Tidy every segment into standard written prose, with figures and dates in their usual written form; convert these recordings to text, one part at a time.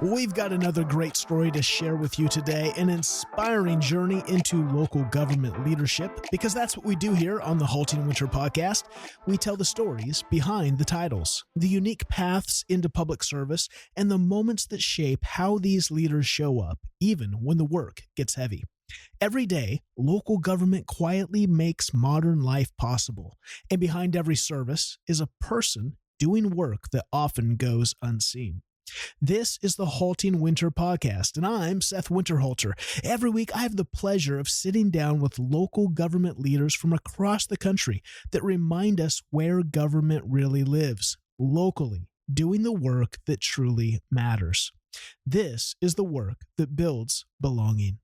We've got another great story to share with you today, an inspiring journey into local government leadership, because that's what we do here on the HaltingWinter Podcast. We tell the stories behind the titles, the unique paths into public service, and the moments that shape how these leaders show up, even when the work gets heavy. Every day, local government quietly makes modern life possible, and behind every service is a person doing work that often goes unseen. This is the HaltingWinter Podcast, and I'm Seth Winterhalter. Every week, I have the pleasure of sitting down with local government leaders from across the country that remind us where government really lives, locally, doing the work that truly matters. This is the work that builds belonging.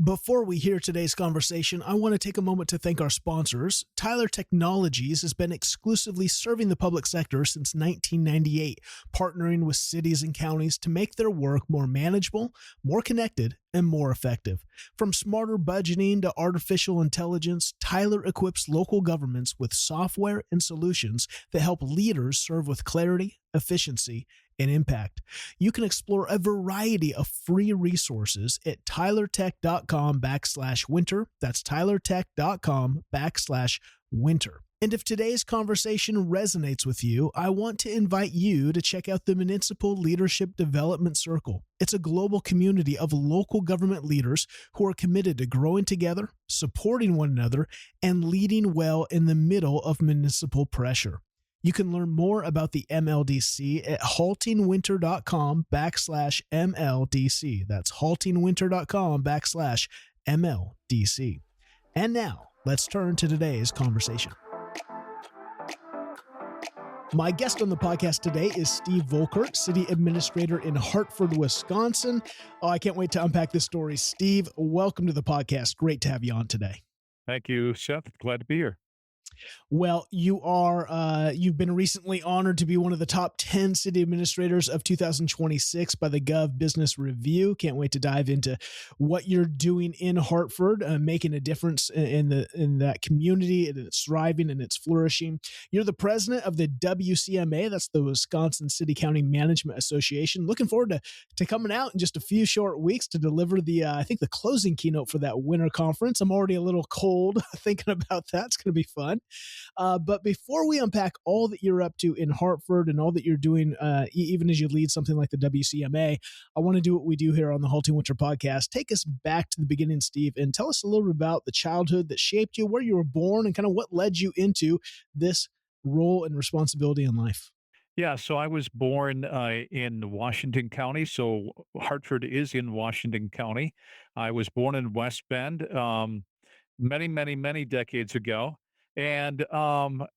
Before we hear today's conversation, I want to take a moment to thank our sponsors. Tyler Technologies has been exclusively serving the public sector since 1998, partnering with cities and counties to make their work more manageable, more connected, and more effective. From smarter budgeting to artificial intelligence, Tyler equips local governments with software and solutions that help leaders serve with clarity, efficiency, and impact. You can explore a variety of free resources at tylertech.com/winter. That's tylertech.com/winter. And if today's conversation resonates with you, I want to invite you to check out the Municipal Leadership Development Circle. It's a global community of local government leaders who are committed to growing together, supporting one another, and leading well in the middle of municipal pressure. You can learn more about the MLDC at haltingwinter.com/MLDC. That's haltingwinter.com/MLDC. And now, let's turn to today's conversation. My guest on the podcast today is Steve Volkert, City Administrator in Hartford, Wisconsin. Oh, I can't wait to unpack this story. Steve, welcome to the podcast. Great to have you on today. Thank you, Seth. Glad to be here. Well, you've been recently honored to be one of the top 10 city administrators of 2026 by the Gov Business Review. Can't wait to dive into what you're doing in Hartford, making a difference in that community, and it's thriving and it's flourishing. You're the president of the WCMA, that's the Wisconsin City County Management Association. Looking forward to coming out in just a few short weeks to deliver I think the closing keynote for that winter conference. I'm already a little cold thinking about that. It's going to be fun. But before we unpack all that you're up to in Hartford and all that you're doing, even as you lead something like the WCMA, I want to do what we do here on the HaltingWinter Podcast. Take us back to the beginning, Steve, and tell us a little bit about the childhood that shaped you, where you were born, and kind of what led you into this role and responsibility in life. Yeah, so I was born in Washington County. So Hartford is in Washington County. I was born in West Bend many, many, many decades ago. And a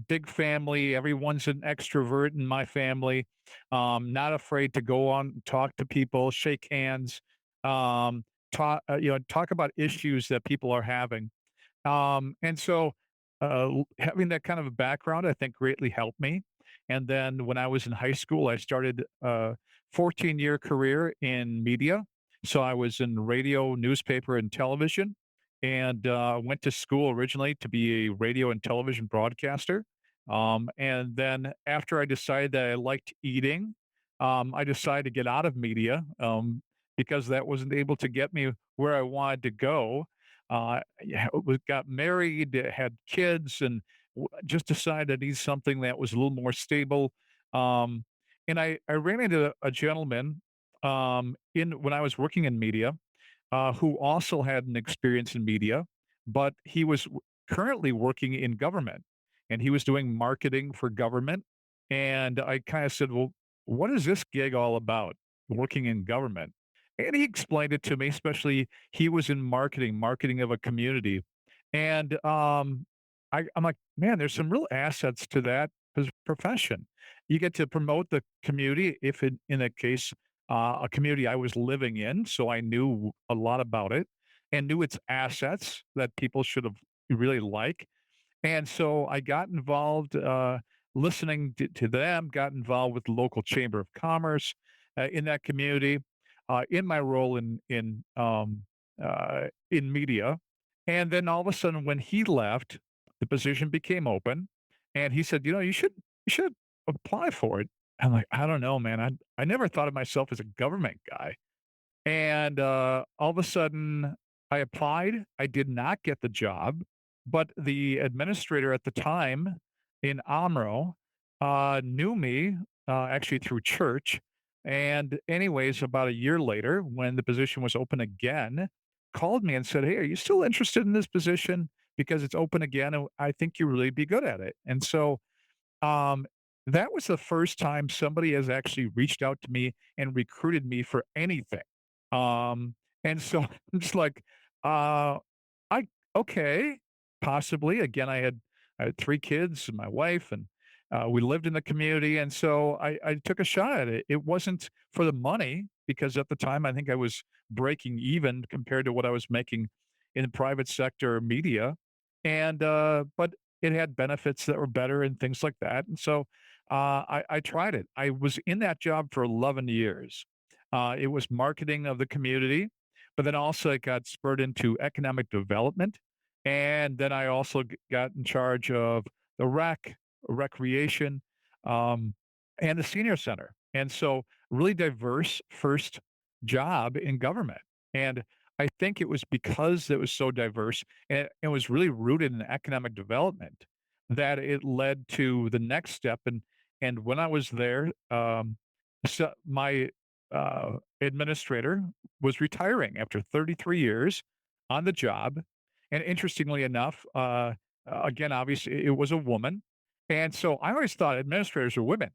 big family. Everyone's an extrovert in my family. Not afraid to go on, talk to people, shake hands, talk about issues that people are having. And so having that kind of a background, I think, greatly helped me. And then when I was in high school, I started a 14-year career in media. So I was in radio, newspaper, and television. And went to school originally to be a radio and television broadcaster. And then after I decided that I liked eating, I decided to get out of media because that wasn't able to get me where I wanted to go. Got married, had kids, and just decided I need something that was a little more stable. And I ran into a gentleman when I was working in media, who also had an experience in media, but he was currently working in government, and he was doing marketing for government. And I kind of said, well, what is this gig all about, working in government? And he explained it to me, especially he was in marketing of a community. And I'm like, man, there's some real assets to that profession. You get to promote the community, if in that case, a community I was living in, so I knew a lot about it and knew its assets that people should have really like. And so I got involved listening to them, got involved with the local chamber of commerce in that community, in my role in media. And then all of a sudden, when he left, the position became open, and he said, "You know, you should apply for it." I'm like, I don't know, man. I never thought of myself as a government guy. And all of a sudden, I applied. I did not get the job, but the administrator at the time in Amro knew me actually through church. And, anyways, about a year later, when the position was open again, called me and said, "Hey, are you still interested in this position? Because it's open again, and I think you really be good at it." And so um, that was the first time somebody has actually reached out to me and recruited me for anything. And so I'm just like, uh, I okay, possibly. Again, I had 3 kids and my wife, and we lived in the community, and so I took a shot at it. It wasn't for the money because at the time I think I was breaking even compared to what I was making in the private sector media, and but it had benefits that were better and things like that. And so I tried it. I was in that job for 11 years. It was marketing of the community, but then also it got spurred into economic development. And then I also got in charge of the recreation, um, and the senior center. And so, really diverse first job in government. And I think it was because it was so diverse and it was really rooted in economic development that it led to the next step. And when I was there, so my administrator was retiring after 33 years on the job. And interestingly enough, again, obviously, it was a woman. And so I always thought administrators were women.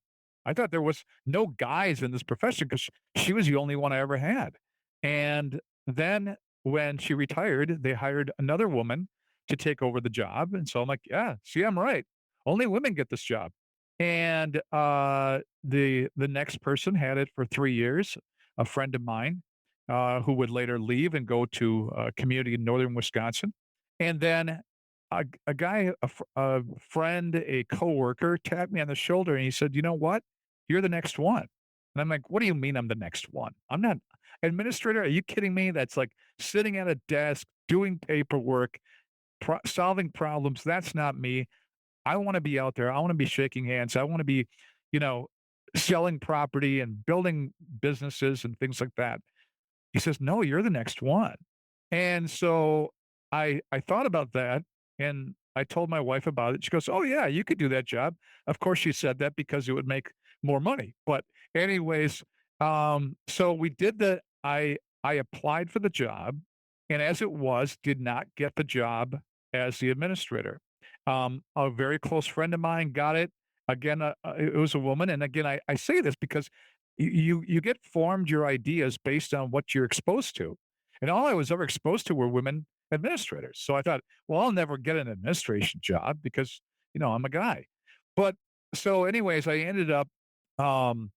I thought there was no guys in this profession because she was the only one I ever had. And then when she retired, they hired another woman to take over the job. And so I'm like, yeah, see, I'm right. Only women get this job. And the next person had it for 3 years, a friend of mine who would later leave and go to a community in northern Wisconsin. And then a guy, a friend, a coworker tapped me on the shoulder and he said, "You know what? You're the next one." And I'm like, "What do you mean I'm the next one? I'm not administrator. Are you kidding me? That's like sitting at a desk, doing paperwork, solving problems. That's not me. I want to be out there. I want to be shaking hands. I want to be, you know, selling property and building businesses and things like that." He says, "No, you're the next one." And so I thought about that and I told my wife about it. She goes, "Oh yeah, you could do that job." Of course she said that because it would make more money. But anyways, so we did I applied for the job and as it was, did not get the job as the administrator. A very close friend of mine got it. Again, it was a woman. And again, I say this because you get formed your ideas based on what you're exposed to. And all I was ever exposed to were women administrators. So I thought, well, I'll never get an administration job because, I'm a guy. But so anyways, I ended up um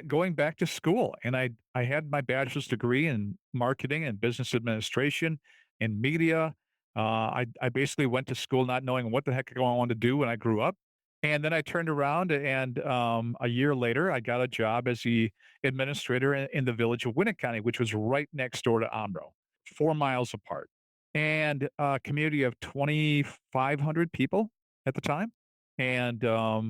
going back to school and I had my bachelor's degree in marketing and business administration and media. I basically went to school not knowing what the heck I wanted to do when I grew up. And then I turned around and a year later, I got a job as the administrator in the village of Winnet County, which was right next door to Omro, 4 miles apart, and a community of 2,500 people at the time, and a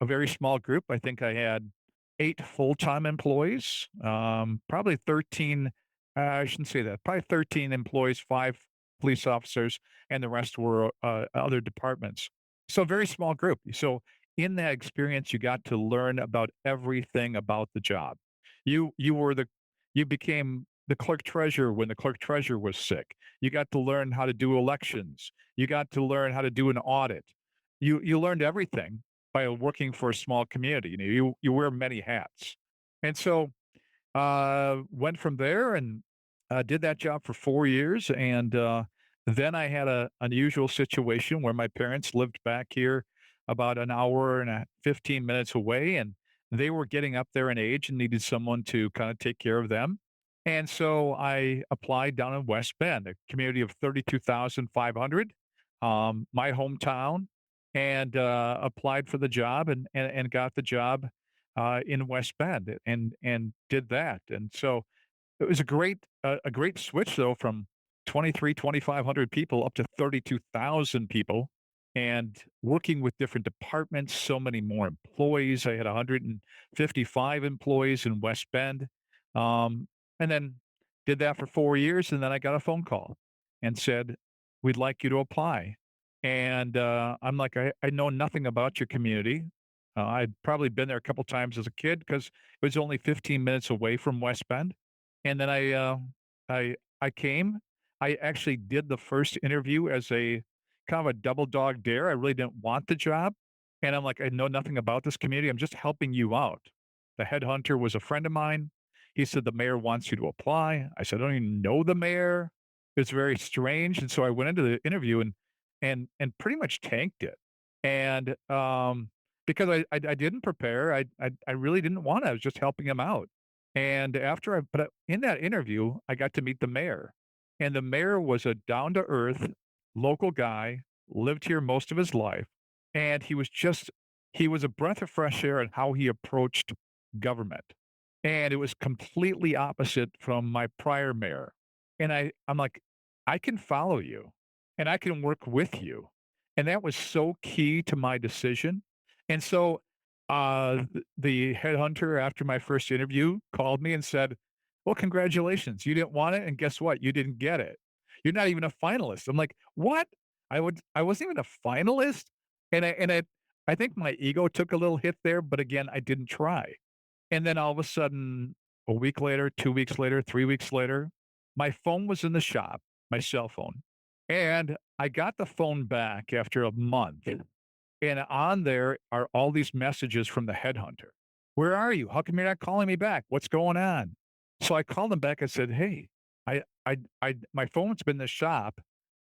very small group. I think I had 8 full-time employees, probably 13. I shouldn't say that. Probably 13 employees, 5 police officers, and the rest were other departments. So very small group. So in that experience, you got to learn about everything about the job. You were you became the clerk treasurer when the clerk treasurer was sick. You got to learn how to do elections. You got to learn how to do an audit. You learned everything by working for a small community. You wear many hats, and so went from there and did that job for 4 years, and then I had a unusual situation where my parents lived back here about an hour and 15 minutes away, and they were getting up there in age and needed someone to kind of take care of them. And so I applied down in West Bend, a community of 32,500, my hometown, and applied for the job and got the job in West Bend and did that. And so it was a great switch though from 2,500 people up to 32,000 people. and working with different departments, so many more employees. I had 155 employees in West Bend. Um, and then did that for 4 years. And then I got a phone call and said, "We'd like you to apply." And I'm like, I know nothing about your community. I'd probably been there a couple times as a kid because it was only 15 minutes away from West Bend. And then I came. I actually did the first interview as a kind of a double dog dare. I really didn't want the job. And I'm like, I know nothing about this community. I'm just helping you out. The headhunter was a friend of mine. He said, the mayor wants you to apply. I said, I don't even know the mayor. It's very strange. And so I went into the interview and pretty much tanked it. And because I didn't prepare, I really didn't want to. I was just helping him out. And in that interview, I got to meet the mayor. And the mayor was a down to earth local guy, lived here most of his life, and he was a breath of fresh air in how he approached government. And it was completely opposite from my prior mayor. And I'm like, I can follow you and I can work with you. And that was so key to my decision. And so the headhunter after my first interview called me and said, well, congratulations. You didn't want it. And guess what? You didn't get it. You're not even a finalist. I'm like, what? I wasn't even a finalist. I think my ego took a little hit there, but again, I didn't try. And then all of a sudden, a week later, 2 weeks later, 3 weeks later, my phone was in the shop, my cell phone. And I got the phone back after a month. And on there are all these messages from the headhunter. Where are you? How come you're not calling me back? What's going on? So I called him back. I said, hey, my phone's been in the shop.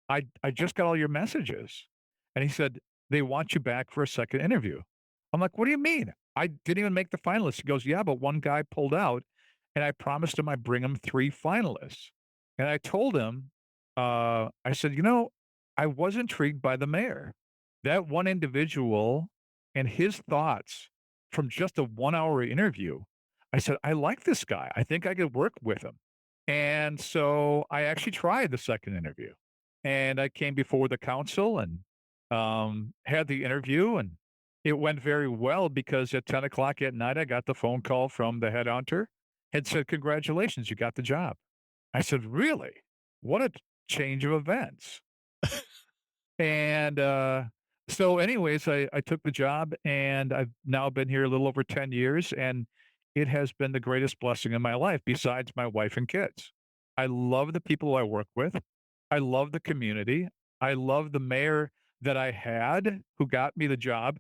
I just got all your messages. And he said, they want you back for a second interview. I'm like, what do you mean? I didn't even make the finalists. He goes, yeah, but one guy pulled out and I promised him I'd bring him 3 finalists. And I told him, I said, I was intrigued by the mayor. That one individual and his thoughts from just a 1 hour interview. I said, I like this guy. I think I could work with him. And so I actually tried the second interview and I came before the council and had the interview and it went very well because at 10 o'clock at night, I got the phone call from the headhunter and said, congratulations, you got the job. I said, really? What a change of events. And so, anyways, I took the job and I've now been here a little over 10 years, and it has been the greatest blessing in my life besides my wife and kids. I love the people I work with. I love the community. I love the mayor that I had who got me the job.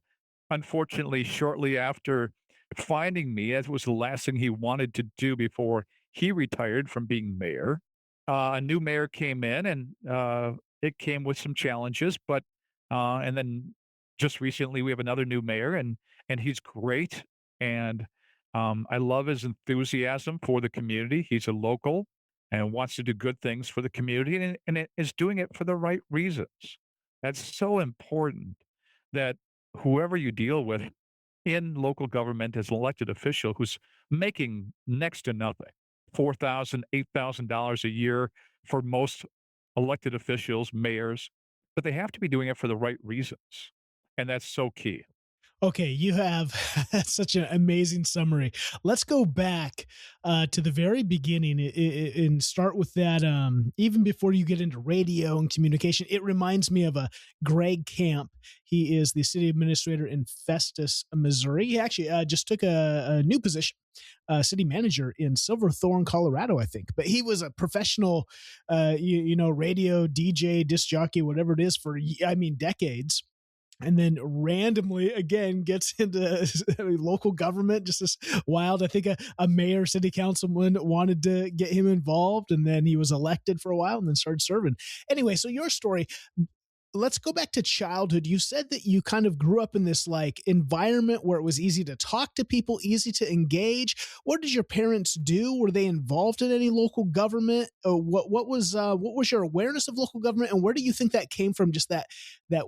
Unfortunately, shortly after finding me, as was the last thing he wanted to do before he retired from being mayor, a new mayor came in and it came with some challenges, but and then just recently we have another new mayor and he's great and I love his enthusiasm for the community. He's a local and wants to do good things for the community and it is doing it for the right reasons. That's so important that whoever you deal with in local government as an elected official who's making next to nothing, $8,000 a year for most elected officials, mayors, but they have to be doing it for the right reasons. And that's so key. Okay, you have such an amazing summary. Let's go back to the very beginning and start with that. Even before you get into radio and communication, it reminds me of a Greg Camp. He is the city administrator in Festus, Missouri. He actually just took a new position, city manager in Silverthorne, Colorado, I think. But he was a professional, radio DJ, disc jockey, whatever it is, for decades. And then randomly again gets into local government, just as wild. I think a mayor, city councilman wanted to get him involved, and then he was elected for a while and then started serving. Anyway, so your story, let's go back to childhood. You said that you kind of grew up in this like environment where it was easy to talk to people, easy to engage. What did your parents do? Were they involved in any local government? What was your awareness of local government, and where do you think that came from? Just that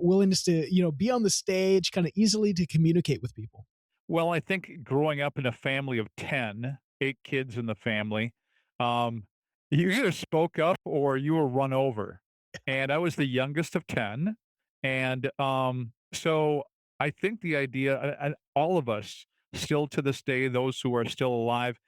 willingness to be on the stage, kind of easily to communicate with people. Well, I think growing up in a family of 10, 8 kids in the family, um, you either spoke up or you were run over. And I was the youngest of 10. And so I think the idea, and all of us still to this day, those who are still alive,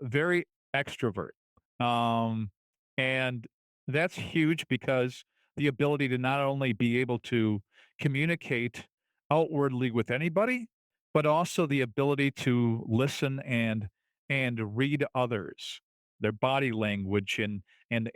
very extrovert. Um, and that's huge because the ability to not only be able to communicate outwardly with anybody, but also the ability to listen and read others, their body language and and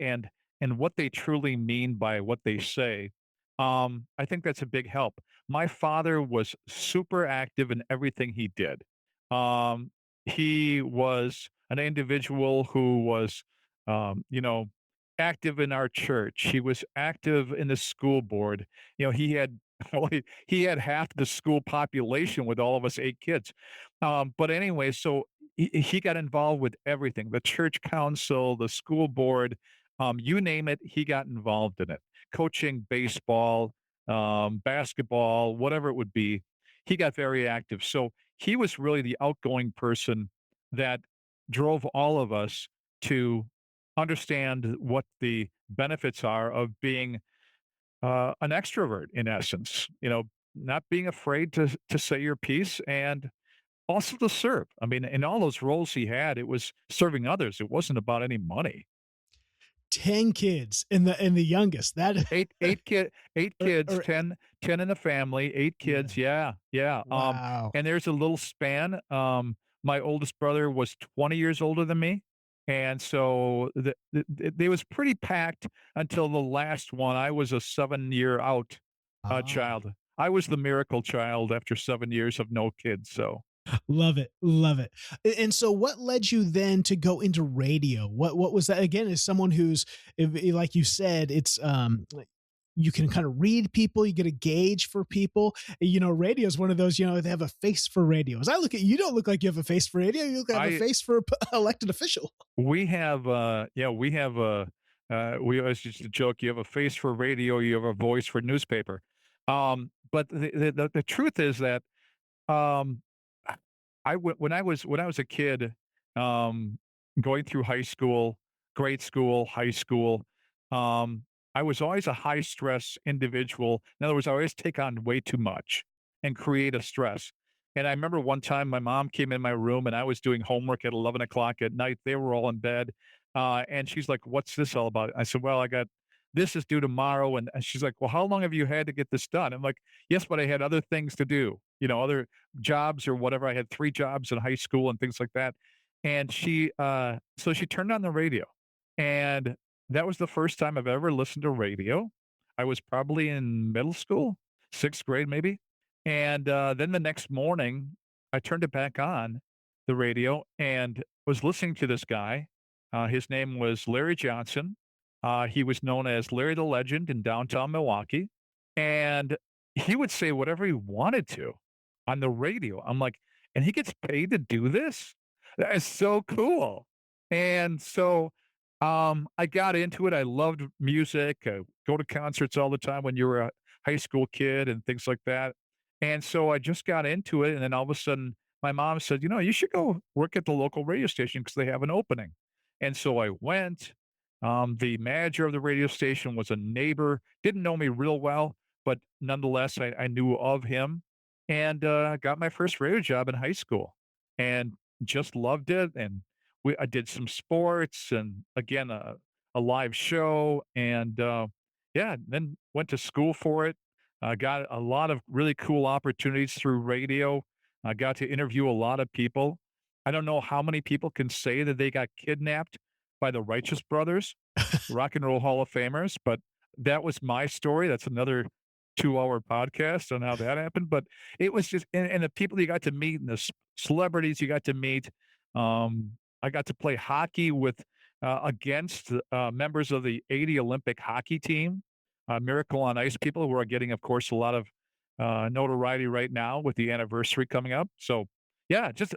and what they truly mean by what they say. I think that's a big help. My father was super active in everything he did. Um, he was an individual who was, you know, active in our church. He was active in the school board. He had well, he had half the school population with all of us 8 kids. But anyway, so he got involved with everything: the church council, the school board, you name it, he got involved in it. Coaching baseball, basketball, whatever it would be, he got very active. So he was really the outgoing person that drove all of us to understand what the benefits are of being an extrovert, in essence. Not being afraid to say your piece and also to serve. I mean, in all those roles he had, it was serving others. It wasn't about any money. 10 kids and the youngest that Eight kids, or 10 in the family, 8 yeah. kids. Yeah, yeah. Wow. And there's a little span. My oldest brother was 20 years older than me. And so it was pretty packed until the last one. I was a 7-year out Ah. child. I was the miracle child after 7 years of no kids. So Love it, love it. And so what led you then to go into radio? What was that again, as someone who's like you said, it's like you can kind of read people, you get a gauge for people. Radio is one of those, they have a face for radio. As I look at you, don't look like you have a face for radio. You look like you have a I face for elected official. We have, we always used to joke, you have a face for radio, you have a voice for newspaper. But the truth is that, um, when I was a kid, um, going through high school, grade school, high school, um, I was always a high stress individual. In other words, I always take on way too much and create a stress. And I remember one time my mom came in my room and I was doing homework at 11 o'clock at night. They were all in bed. And she's like, "What's this all about?" I said, "Well, this is due tomorrow." And she's like, "Well, how long have you had to get this done?" I'm like, "Yes, but I had other things to do, other jobs or whatever." I had 3 jobs in high school and things like that. And so she turned on the radio. And that was the first time I've ever listened to radio. I was probably in middle school, 6th grade maybe. And then the next morning, I turned it back on, the radio, and was listening to this guy. His name was Larry Johnson. He was known as Larry the Legend in downtown Milwaukee. And he would say whatever he wanted to on the radio. I'm like, and he gets paid to do this? That is so cool. And so I got into it. I loved music. Go to concerts all the time when you were a high school kid and things like that. And so I just got into it. And then all of a sudden, my mom said, you should go work at the local radio station because they have an opening. And so I went. The manager of the radio station was a neighbor, didn't know me real well, but nonetheless, I knew of him and got my first radio job in high school and just loved it. And I did some sports and again, a live show. And yeah, then went to school for it. Got a lot of really cool opportunities through radio. I got to interview a lot of people. I don't know how many people can say that they got kidnapped by the Righteous Brothers, Rock and Roll Hall of Famers, but that was my story. That's another 2-hour podcast on how that happened. But it was just, and the people you got to meet and the celebrities you got to meet. I got to play hockey with against members of the '80 Olympic hockey team, Miracle on Ice people who are getting, of course, a lot of notoriety right now with the anniversary coming up. So, yeah, just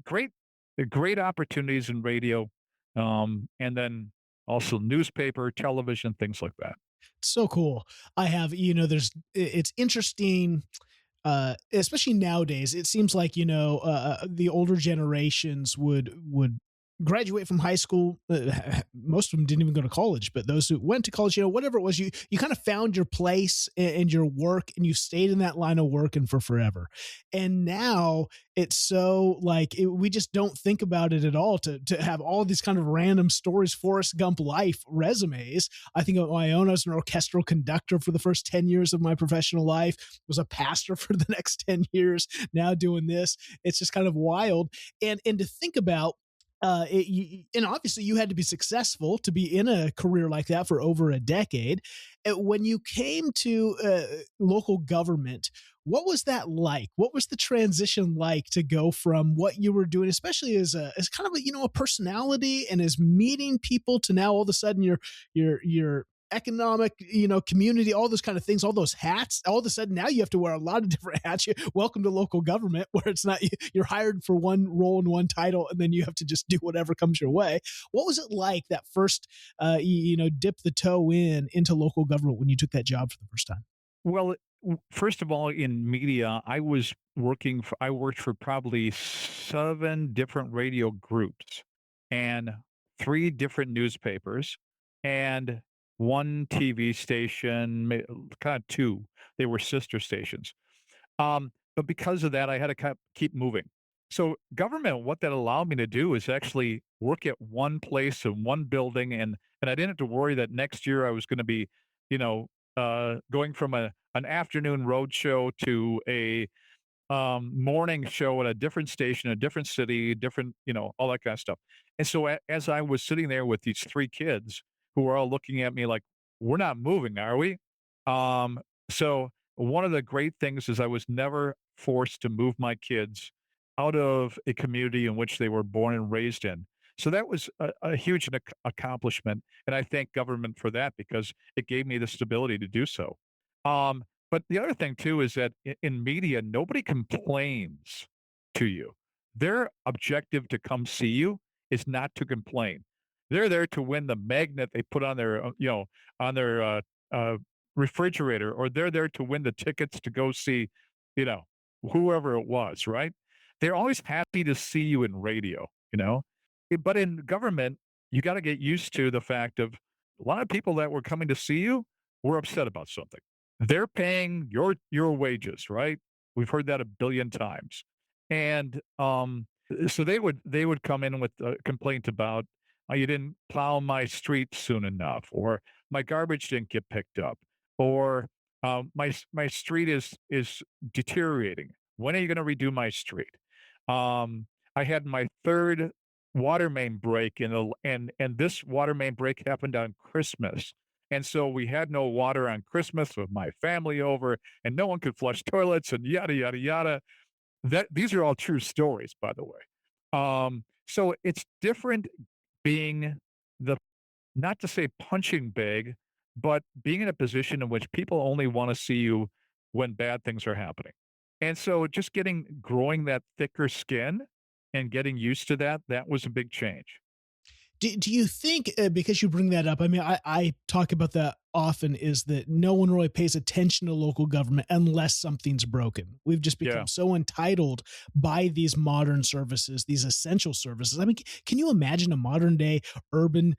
great, great opportunities in radio, and then also newspaper, television, things like that. So cool. I have, it's interesting, especially nowadays. It seems like, the older generations would graduate from high school, most of them didn't even go to college, but those who went to college, whatever it was, you kind of found your place and your work, and you stayed in that line of work and for forever. And now it's so like we just don't think about it at all to have all these kind of random stories, Forrest Gump life resumes. I think of my own. I was an orchestral conductor for the first 10 years of my professional life, was a pastor for the next 10 years, now doing this. It's just kind of wild. And to think about, and obviously you had to be successful to be in a career like that for over a decade. When you came to local government, what was that like? What was the transition like to go from what you were doing, especially as kind of a personality and as meeting people, to now all of a sudden you're economic, community, all those kind of things, all those hats. All of a sudden now you have to wear a lot of different hats. Welcome to local government, where it's not you're hired for one role and one title, and then you have to just do whatever comes your way. What was it like that first, dip the toe into local government when you took that job for the first time? Well, first of all, in media, I worked for probably 7 different radio groups and 3 different newspapers and 1 TV station, kind of 2. They were sister stations. But because of that, I had to keep moving. So government, what that allowed me to do is actually work at one place in one building, and I didn't have to worry that next year I was going to be, going from an afternoon road show to a morning show at a different station, a different city, different, all that kind of stuff. And so as I was sitting there with these 3 kids who were all looking at me like, we're not moving, are we? So one of the great things is I was never forced to move my kids out of a community in which they were born and raised in. So that was a huge accomplishment. And I thank government for that because it gave me the stability to do so. Um, but the other thing too is that in media, nobody complains to you. Their objective to come see you is not to complain. They're there to win the magnet they put on their, on their refrigerator, or they're there to win the tickets to go see, you know, whoever it was. Right? They're always happy to see you in radio. But in government, you got to get used to the fact of a lot of people that were coming to see you were upset about something. They're paying your wages, right? We've heard that a billion times. And so they would come in with a complaint about, you didn't plow my street soon enough, or my garbage didn't get picked up, or my street is deteriorating. When are you going to redo my street? I had my 3rd water main break and this water main break happened on Christmas. And so we had no water on Christmas with my family over, and no one could flush toilets, and yada yada yada. These are all true stories, by the way. So it's different being the, not to say punching bag, but being in a position in which people only want to see you when bad things are happening. And so just growing that thicker skin and getting used to that was a big change. Do you think, because you bring that up, I mean, I talk about that often, is that no one really pays attention to local government unless something's broken. We've just become so entitled by these modern services, these essential services. I mean, can you imagine a modern day urban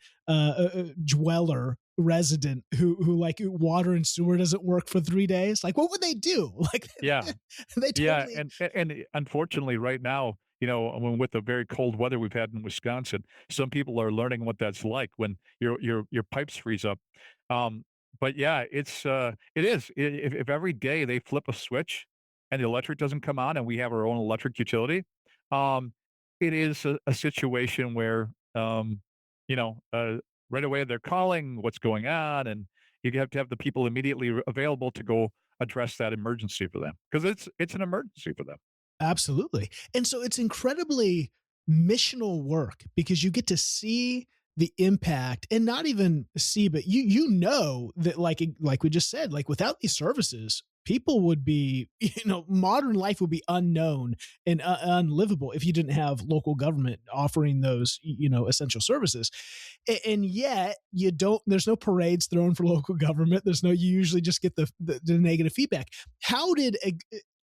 dweller resident who like water and sewer doesn't work for 3 days? Like, what would they do? Like, Yeah. they totally, Yeah, and unfortunately, right now, with the very cold weather we've had in Wisconsin, some people are learning what that's like when your pipes freeze up. But yeah, it is. If every day they flip a switch and the electric doesn't come on, and we have our own electric utility, um, it is a situation where right away they're calling what's going on, and you have to have the people immediately available to go address that emergency for them, because it's an emergency for them. absolutely. And so it's incredibly missional work because you get to see the impact, and not even see, but that, like we just said, like without these services, people would be, modern life would be unknown and unlivable if you didn't have local government offering those, essential services. And yet there's no parades thrown for local government. You usually just get the negative feedback. How did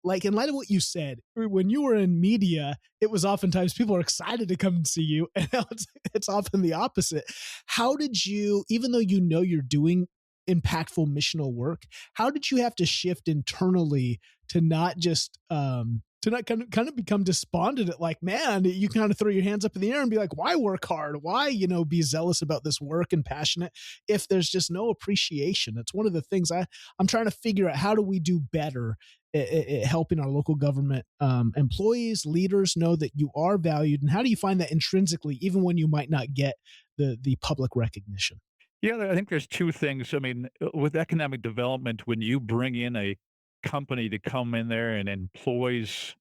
like in light of what you said, when you were in media, it was oftentimes people are excited to come and see you, and now it's often the opposite. How did you, even though you know you're doing impactful missional work, how did you have to shift internally to not just to not kind of become despondent at, like, man, you kind of throw your hands up in the air and be like, why work hard? Why, be zealous about this work and passionate if there's just no appreciation? It's one of the things I'm trying to figure out. How do we do better at helping our local government employees, leaders know that you are valued? And how do you find that intrinsically, even when you might not get the public recognition? Yeah, I think there's two things. I mean, with economic development, when you bring in a company to come in there and employs,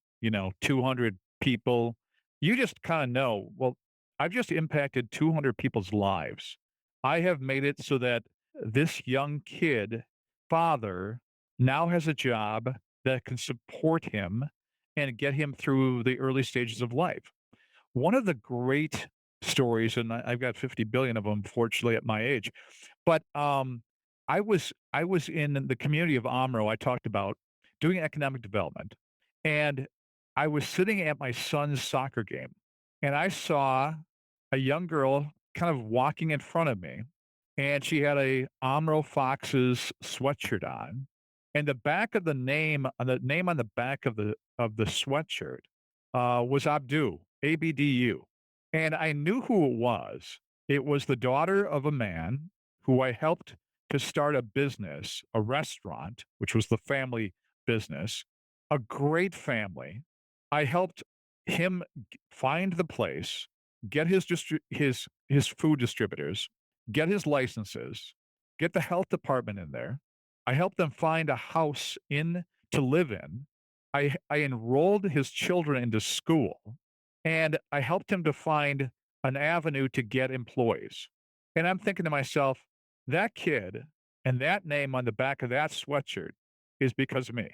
200 people, you just kind of know, well, I've just impacted 200 people's lives. I have made it so that this young kid father now has a job that can support him and get him through the early stages of life. One of the great stories, and I've got 50 billion of them, fortunately, at my age. But I was in the community of Omro I talked about doing economic development, and I was sitting at my son's soccer game, and I saw a young girl kind of walking in front of me, and she had a Omro Foxes sweatshirt on, and the name on the back of the sweatshirt was Abdu, ABDU. And I knew who it was. It was the daughter of a man who I helped to start a business, a restaurant, which was the family business, a great family. I helped him find the place, get his food distributors, get his licenses, get the health department in there. I helped them find a house in to live in. I enrolled his children into school, and I helped him to find an avenue to get employees. And I'm thinking to myself, that kid and that name on the back of that sweatshirt is because of me.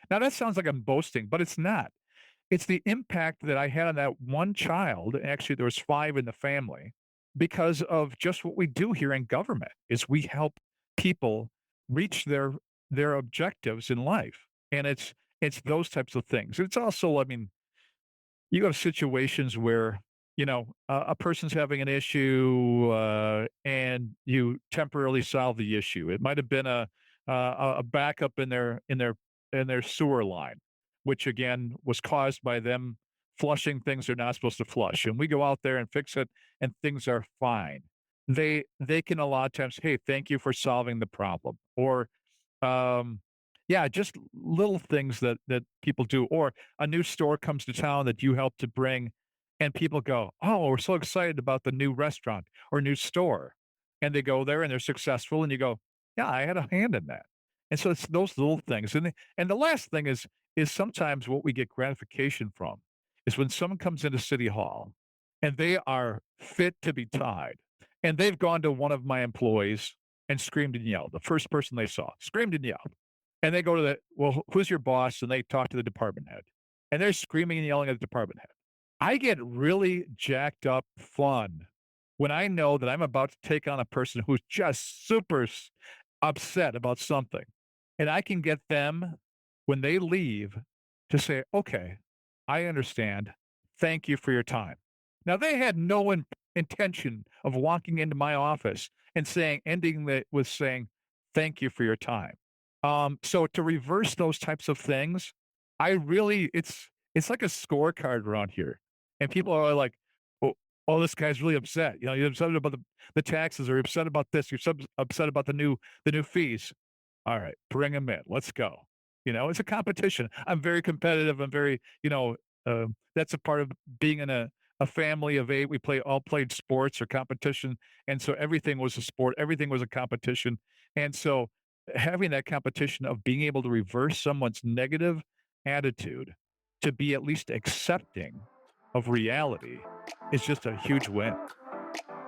Now, that sounds like I'm boasting, but it's not. It's the impact that I had on that one child. Actually, there was 5 in the family because of just what we do here in government is we help people reach their objectives in life. And it's those types of things. It's also, I mean, you have situations where, a person's having an issue, and you temporarily solve the issue. It might have been a backup in their sewer line, which again was caused by them flushing things they're not supposed to flush. And we go out there and fix it, and things are fine. They can a lot of times, hey, thank you for solving the problem, or yeah, just little things that people do, or a new store comes to town that you help to bring, and people go, "Oh, we're so excited about the new restaurant or new store," and they go there and they're successful, and you go, "Yeah, I had a hand in that." And so it's those little things, and the last thing is sometimes what we get gratification from is when someone comes into City Hall, and they are fit to be tied, and they've gone to one of my employees and screamed and yelled. The first person they saw screamed and yelled. And they go to well, who's your boss? And they talk to the department head. And they're screaming and yelling at the department head. I get really jacked up fun when I know that I'm about to take on a person who's just super upset about something. And I can get them, when they leave, to say, okay, I understand. Thank you for your time. Now, they had no intention of walking into my office and ending it with saying, thank you for your time. So to reverse those types of things, it's like a scorecard around here. And people are like, oh, this guy's really upset. You're upset about the taxes, or you're upset about this, you're upset about the new fees. All right, bring them in. Let's go. It's a competition. I'm very competitive. I'm very, that's a part of being in a family of 8. We all played sports or competition. And so everything was a sport. Everything was a competition. And so having that competition of being able to reverse someone's negative attitude to be at least accepting of reality is just a huge win.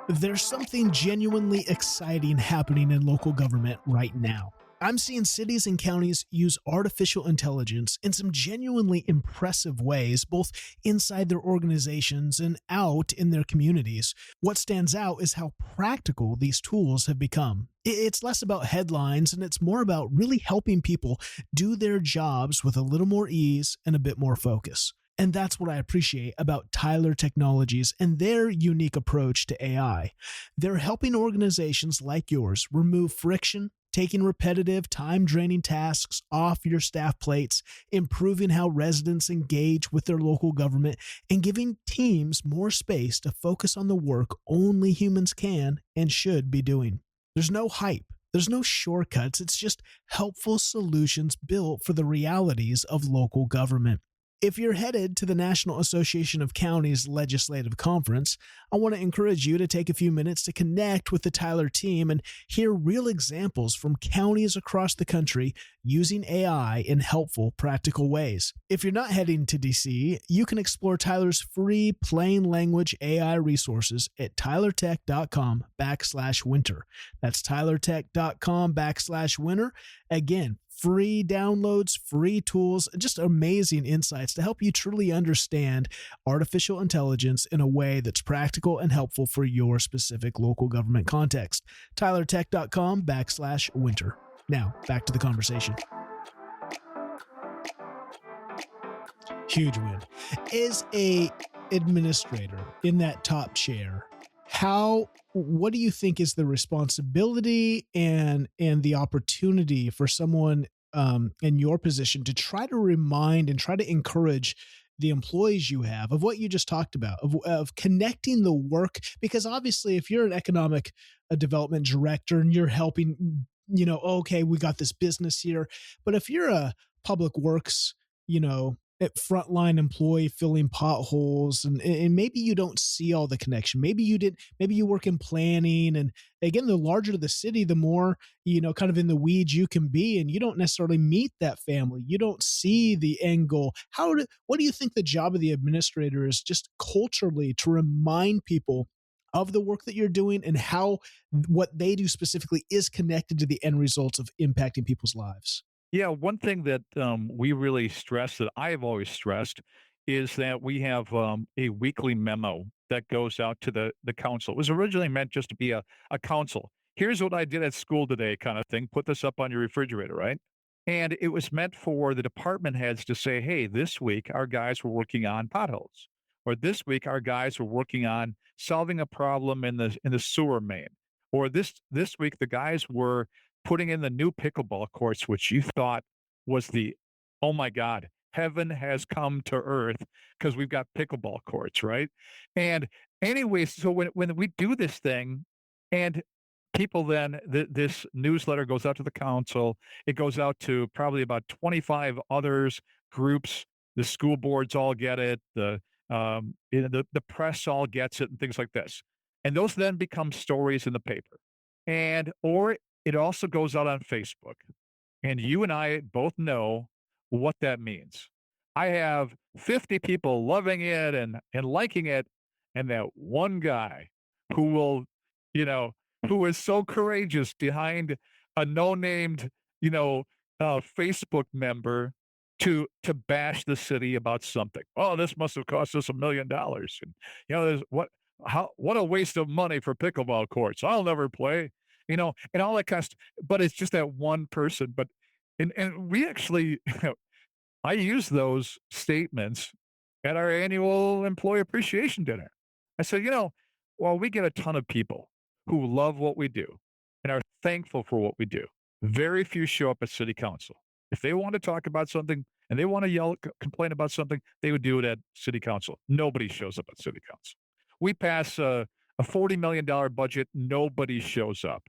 There's something genuinely exciting happening in local government right now. I'm seeing cities and counties use artificial intelligence in some genuinely impressive ways, both inside their organizations and out in their communities. What stands out is how practical these tools have become. It's less about headlines and it's more about really helping people do their jobs with a little more ease and a bit more focus. And that's what I appreciate about Tyler Technologies and their unique approach to AI. They're helping organizations like yours remove friction, taking repetitive, time-draining tasks off your staff plates, improving how residents engage with their local government, and giving teams more space to focus on the work only humans can and should be doing. There's no hype. There's no shortcuts. It's just helpful solutions built for the realities of local government. If you're headed to the National Association of Counties Legislative Conference, I want to encourage you to take a few minutes to connect with the Tyler team and hear real examples from counties across the country using AI in helpful, practical ways. If you're not heading to DC, you can explore Tyler's free plain language AI resources at tylertech.com/winter. That's tylertech.com/winter. Again, free downloads, free tools, just amazing insights to help you truly understand artificial intelligence in a way that's practical and helpful for your specific local government context. tylertech.com/winter. Now, back to the conversation. Huge win. As a administrator in that top chair, what do you think is the responsibility and the opportunity for someone in your position to try to remind and try to encourage the employees you have of what you just talked about, of connecting the work? Because obviously if you're an economic development director and you're helping, okay, we got this business here. But if you're a public works, frontline employee filling potholes and maybe you don't see all the connection. Maybe you work in planning, and again, the larger the city, the more, kind of in the weeds you can be, and you don't necessarily meet that family. You don't see the end goal. What do you think the job of the administrator is, just culturally, to remind people of the work that you're doing and how what they do specifically is connected to the end results of impacting people's lives? Yeah, one thing that we really stress, that I have always stressed, is that we have a weekly memo that goes out to the council. It was originally meant just to be a council. Here's what I did at school today, kind of thing. Put this up on your refrigerator, right? And it was meant for the department heads to say, hey, this week our guys were working on potholes, or this week our guys were working on solving a problem in the sewer main, or this week the guys were putting in the new pickleball courts, which you thought was oh my God, heaven has come to earth because we've got pickleball courts, right? And anyway, so when we do this thing, and people then, this newsletter goes out to the council, it goes out to probably about 25 others, groups, the school boards all get it, the press all gets it, and things like this. And those then become stories in the paper. Or it also goes out on Facebook, and you and I both know what that means. I have 50 people loving it and liking it, and that one guy who will, you know, who is so courageous behind a no-named, Facebook member to bash the city about something. Oh, this must have cost us $1 million, and there's what a waste of money for pickleball courts. I'll never play. And all that kind of stuff. But it's just that one person. But and we actually, I use those statements at our annual employee appreciation dinner. I said, while we get a ton of people who love what we do and are thankful for what we do, very few show up at city council. If they want to talk about something and they want to complain about something, they would do it at city council. Nobody shows up at city council. We pass a $40 million budget. Nobody shows up.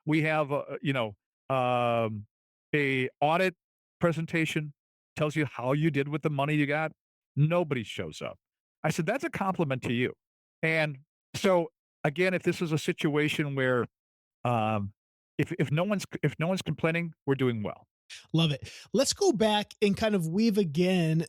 We have, a audit presentation, tells you how you did with the money you got. Nobody shows up. I said, that's a compliment to you. And so again, if this is a situation where, if no one's complaining, we're doing well. Love it. Let's go back and kind of weave again,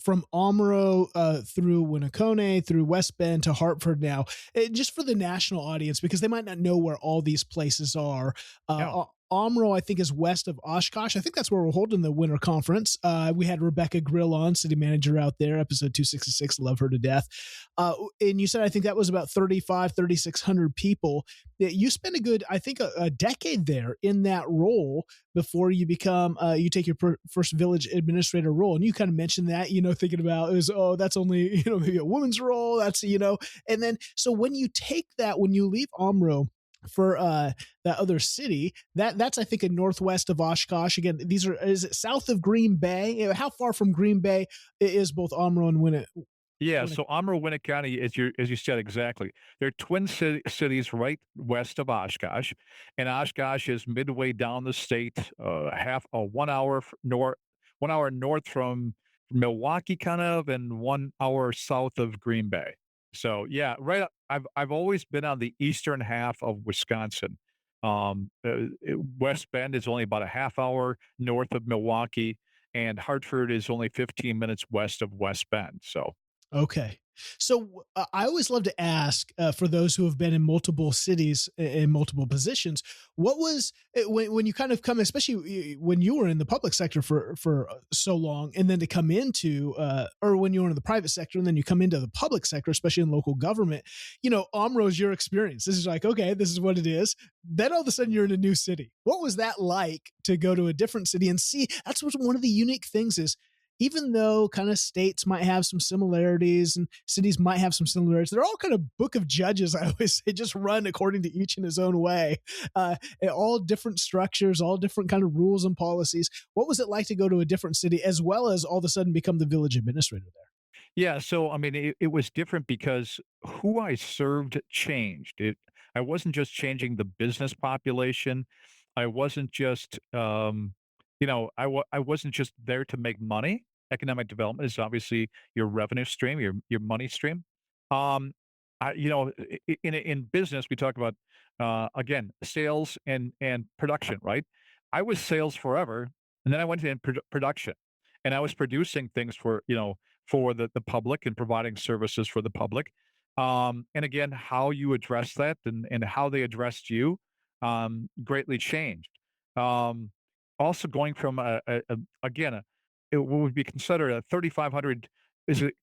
from Omro through Winnacunnet, through West Bend to Hartford now, just for the national audience, because they might not know where all these places are. Yeah. Omro, I think, is west of Oshkosh. I think that's where we're holding the winter conference. We had Rebecca Grill on, city manager out there, episode 266. Love her to death. And you said, I think that was about 3,600 people. You spent a good, I think, a decade there in that role before you become, you take your first village administrator role. And you kind of mentioned that, thinking about is, that's only, maybe a woman's role. That's, and then, so when you take that, when you leave Omro for that other city, that's I think in northwest of Oshkosh. Again, is it south of Green Bay? How far from Green Bay is both Omro and Yeah, so Amro, Winnick County, as you said exactly, they're twin cities right west of Oshkosh, and Oshkosh is midway down the state, half 1 hour north, 1 hour north from Milwaukee, kind of, and 1 hour south of Green Bay. So yeah, right. I've always been on the eastern half of Wisconsin. West Bend is only about a half hour north of Milwaukee, and Hartford is only 15 minutes west of West Bend. So Okay. So I always love to ask for those who have been in multiple cities in multiple positions, what was when you kind of come, especially when you were in the public sector for so long, and then to come into or when you were in the private sector and then you come into the public sector, especially in local government, Omro's your experience. This is like, okay, this is what it is. Then all of a sudden you're in a new city. What was that like to go to a different city and see? That's what one of the unique things is, even though kind of states might have some similarities and cities might have some similarities, they're all kind of book of judges. I always say, just run according to each in his own way. All different structures, all different kind of rules and policies. What was it like to go to a different city as well as all of a sudden become the village administrator there? yeah, so I mean, it was different because who I served changed. I wasn't just changing the business population. I wasn't just, I wasn't just there to make money. Economic development is obviously your revenue stream, your money stream. Um, in business, we talk about again sales and production, right? I was sales forever, and then I went into production, and I was producing things for the public and providing services for the public. And again, how you address that and how they addressed you greatly changed. Um, Also, going from again, what would be considered a 3,500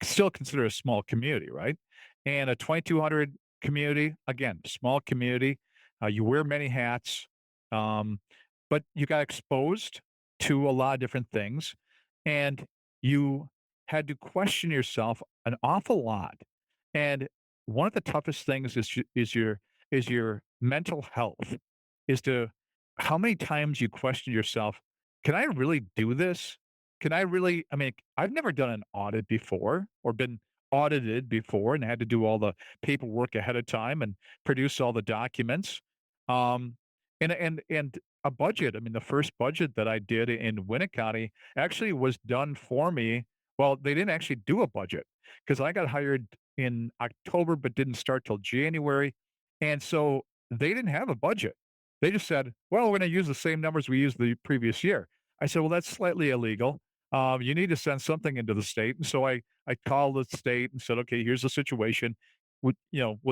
still considered a small community, right? And a 2,200 community, again, small community. You wear many hats, um, but you got exposed to a lot of different things, and you had to question yourself an awful lot. And one of the toughest things is your mental health, is to how many times you question yourself, can I really do this? Can I really, I mean, I've never done an audit before or been audited before and had to do all the paperwork ahead of time and produce all the documents. Um, and a budget. I mean, the first budget that I did in Winnick County actually was done for me. Well, they didn't actually do a budget because I got hired in October, but didn't start till January. And so they didn't have a budget. They just said, well, we're going to use the same numbers we used the previous year. I said, well, that's slightly illegal. You need to send something into the state. And so I called the state and said, okay, here's the situation. Will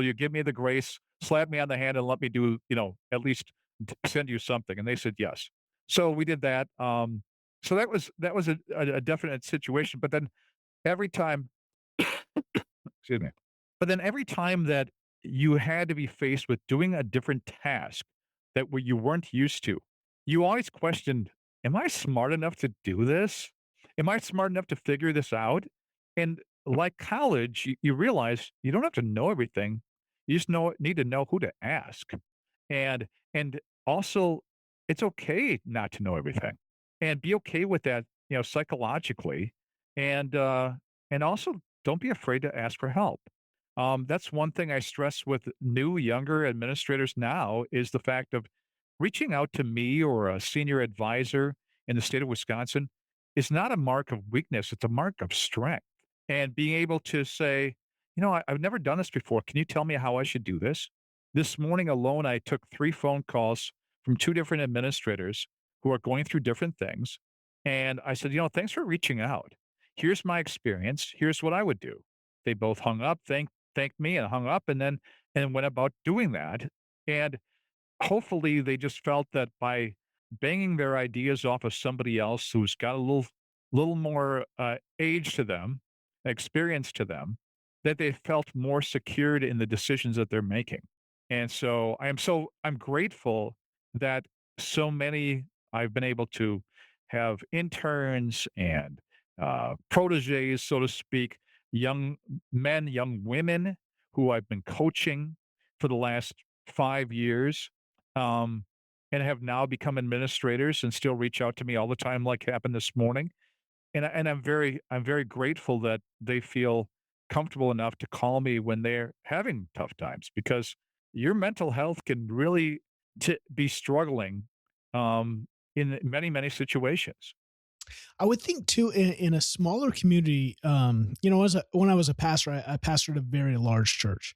you give me the grace, slap me on the hand and let me do, at least send you something? And they said, yes. So we did that. So that was a definite situation. But then every time, excuse me, but then every time that you had to be faced with doing a different task that you weren't used to, you always questioned, am I smart enough to do this? Am I smart enough to figure this out? And like college, you realize you don't have to know everything. You just need to know who to ask. And also it's okay not to know everything and be okay with that, psychologically. And also don't be afraid to ask for help. That's one thing I stress with new, younger administrators now is the fact of reaching out to me or a senior advisor in the state of Wisconsin is not a mark of weakness. It's a mark of strength. And being able to say, I've never done this before. Can you tell me how I should do this? This morning alone, I took 3 phone calls from 2 different administrators who are going through different things. And I said, thanks for reaching out. Here's my experience. Here's what I would do. They both hung up, thanked me and hung up and went about doing that. And hopefully they just felt that by banging their ideas off of somebody else who's got a little more age to them, experience to them, that they felt more secured in the decisions that they're making. And I'm grateful that so many I've been able to have interns and proteges, so to speak, young men, young women who I've been coaching for the last 5 years, um, and have now become administrators and still reach out to me all the time, like happened this morning. And I'm very grateful that they feel comfortable enough to call me when they're having tough times, because your mental health can really be struggling in many situations. I would think too in a smaller community, when I was a pastor, I pastored a very large church,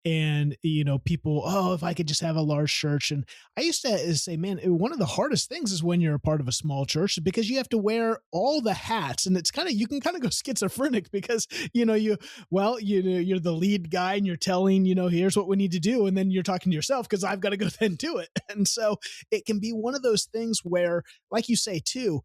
and people, oh, if I could just have a large church, and I used to say, man, one of the hardest things is when you're a part of a small church because you have to wear all the hats, and it's you can kind of go schizophrenic because you're the lead guy and you're telling here's what we need to do, and then you're talking to yourself because I've got to go then do it, and so it can be one of those things where, like you say too,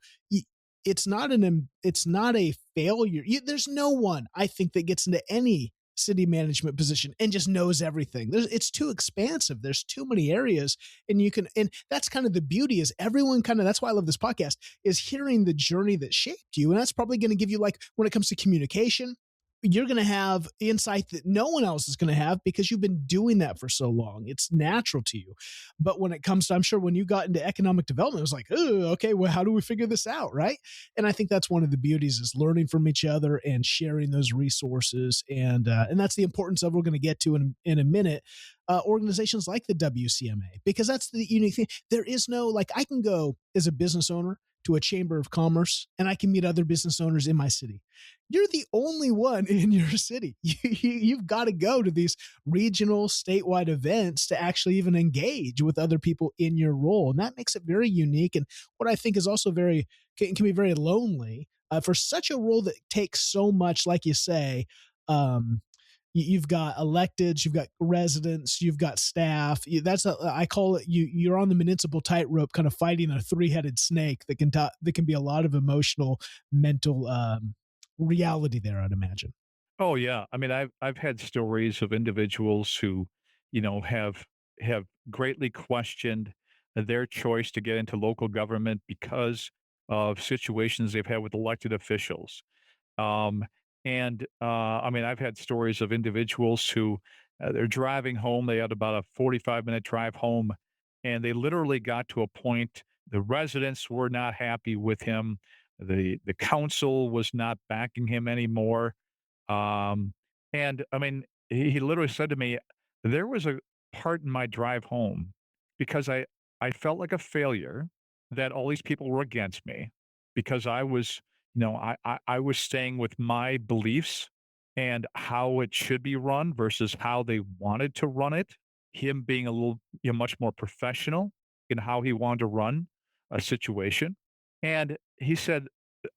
it's not a failure. There's no one I think that gets into any city management position and just knows everything. It's too expansive. There's too many areas, and that's kind of the beauty is everyone that's why I love this podcast, is hearing the journey that shaped you. And that's probably going to give you, like, when it comes to communication, you're going to have insight that no one else is going to have because you've been doing that for so long. It's natural to you. But when it comes to, I'm sure when you got into economic development, it was like, oh, okay, well, how do we figure this out? Right. And I think that's one of the beauties is learning from each other and sharing those resources. And that's the importance of, we're going to get to in a minute, organizations like the WCMA, because that's the unique thing. There is no, like, I can go as a business owner to a chamber of commerce and I can meet other business owners in my city. You're the only one in your city. You've got to go to these regional, statewide events to actually even engage with other people in your role. And that makes it very unique. And what I think is also can be very lonely for such a role that takes so much, like you say, you've got electeds, you've got residents, you've got staff. I call it, you're on the municipal tightrope, kind of fighting a three-headed snake that can be a lot of emotional, mental reality there, I'd imagine. Oh yeah, I mean, I've had stories of individuals who, have greatly questioned their choice to get into local government because of situations they've had with elected officials. Um, I mean, I've had stories of individuals who they're driving home. They had about a 45-minute drive home, and they literally got to a point. The residents were not happy with him. The council was not backing him anymore. Um, and I mean, he literally said to me, "There was a part in my drive home because I felt like a failure that all these people were against me because I was." I was staying with my beliefs and how it should be run versus how they wanted to run it. Him being a little, much more professional in how he wanted to run a situation. And he said,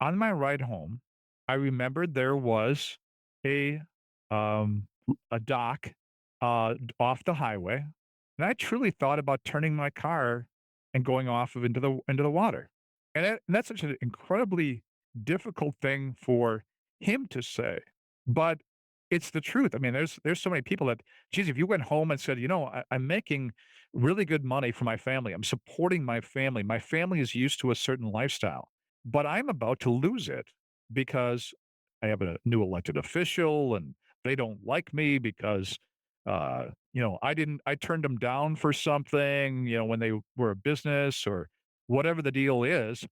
on my ride home, I remembered there was a um, a dock off the highway, and I truly thought about turning my car and going off of into the water. And that's such an incredibly difficult thing for him to say, but it's the truth. I mean, there's so many people that, geez, if you went home and said, I'm making really good money for my family, I'm supporting my family. My family is used to a certain lifestyle, but I'm about to lose it because I have a new elected official and they don't like me because, I turned them down for something, when they were a business or whatever the deal is.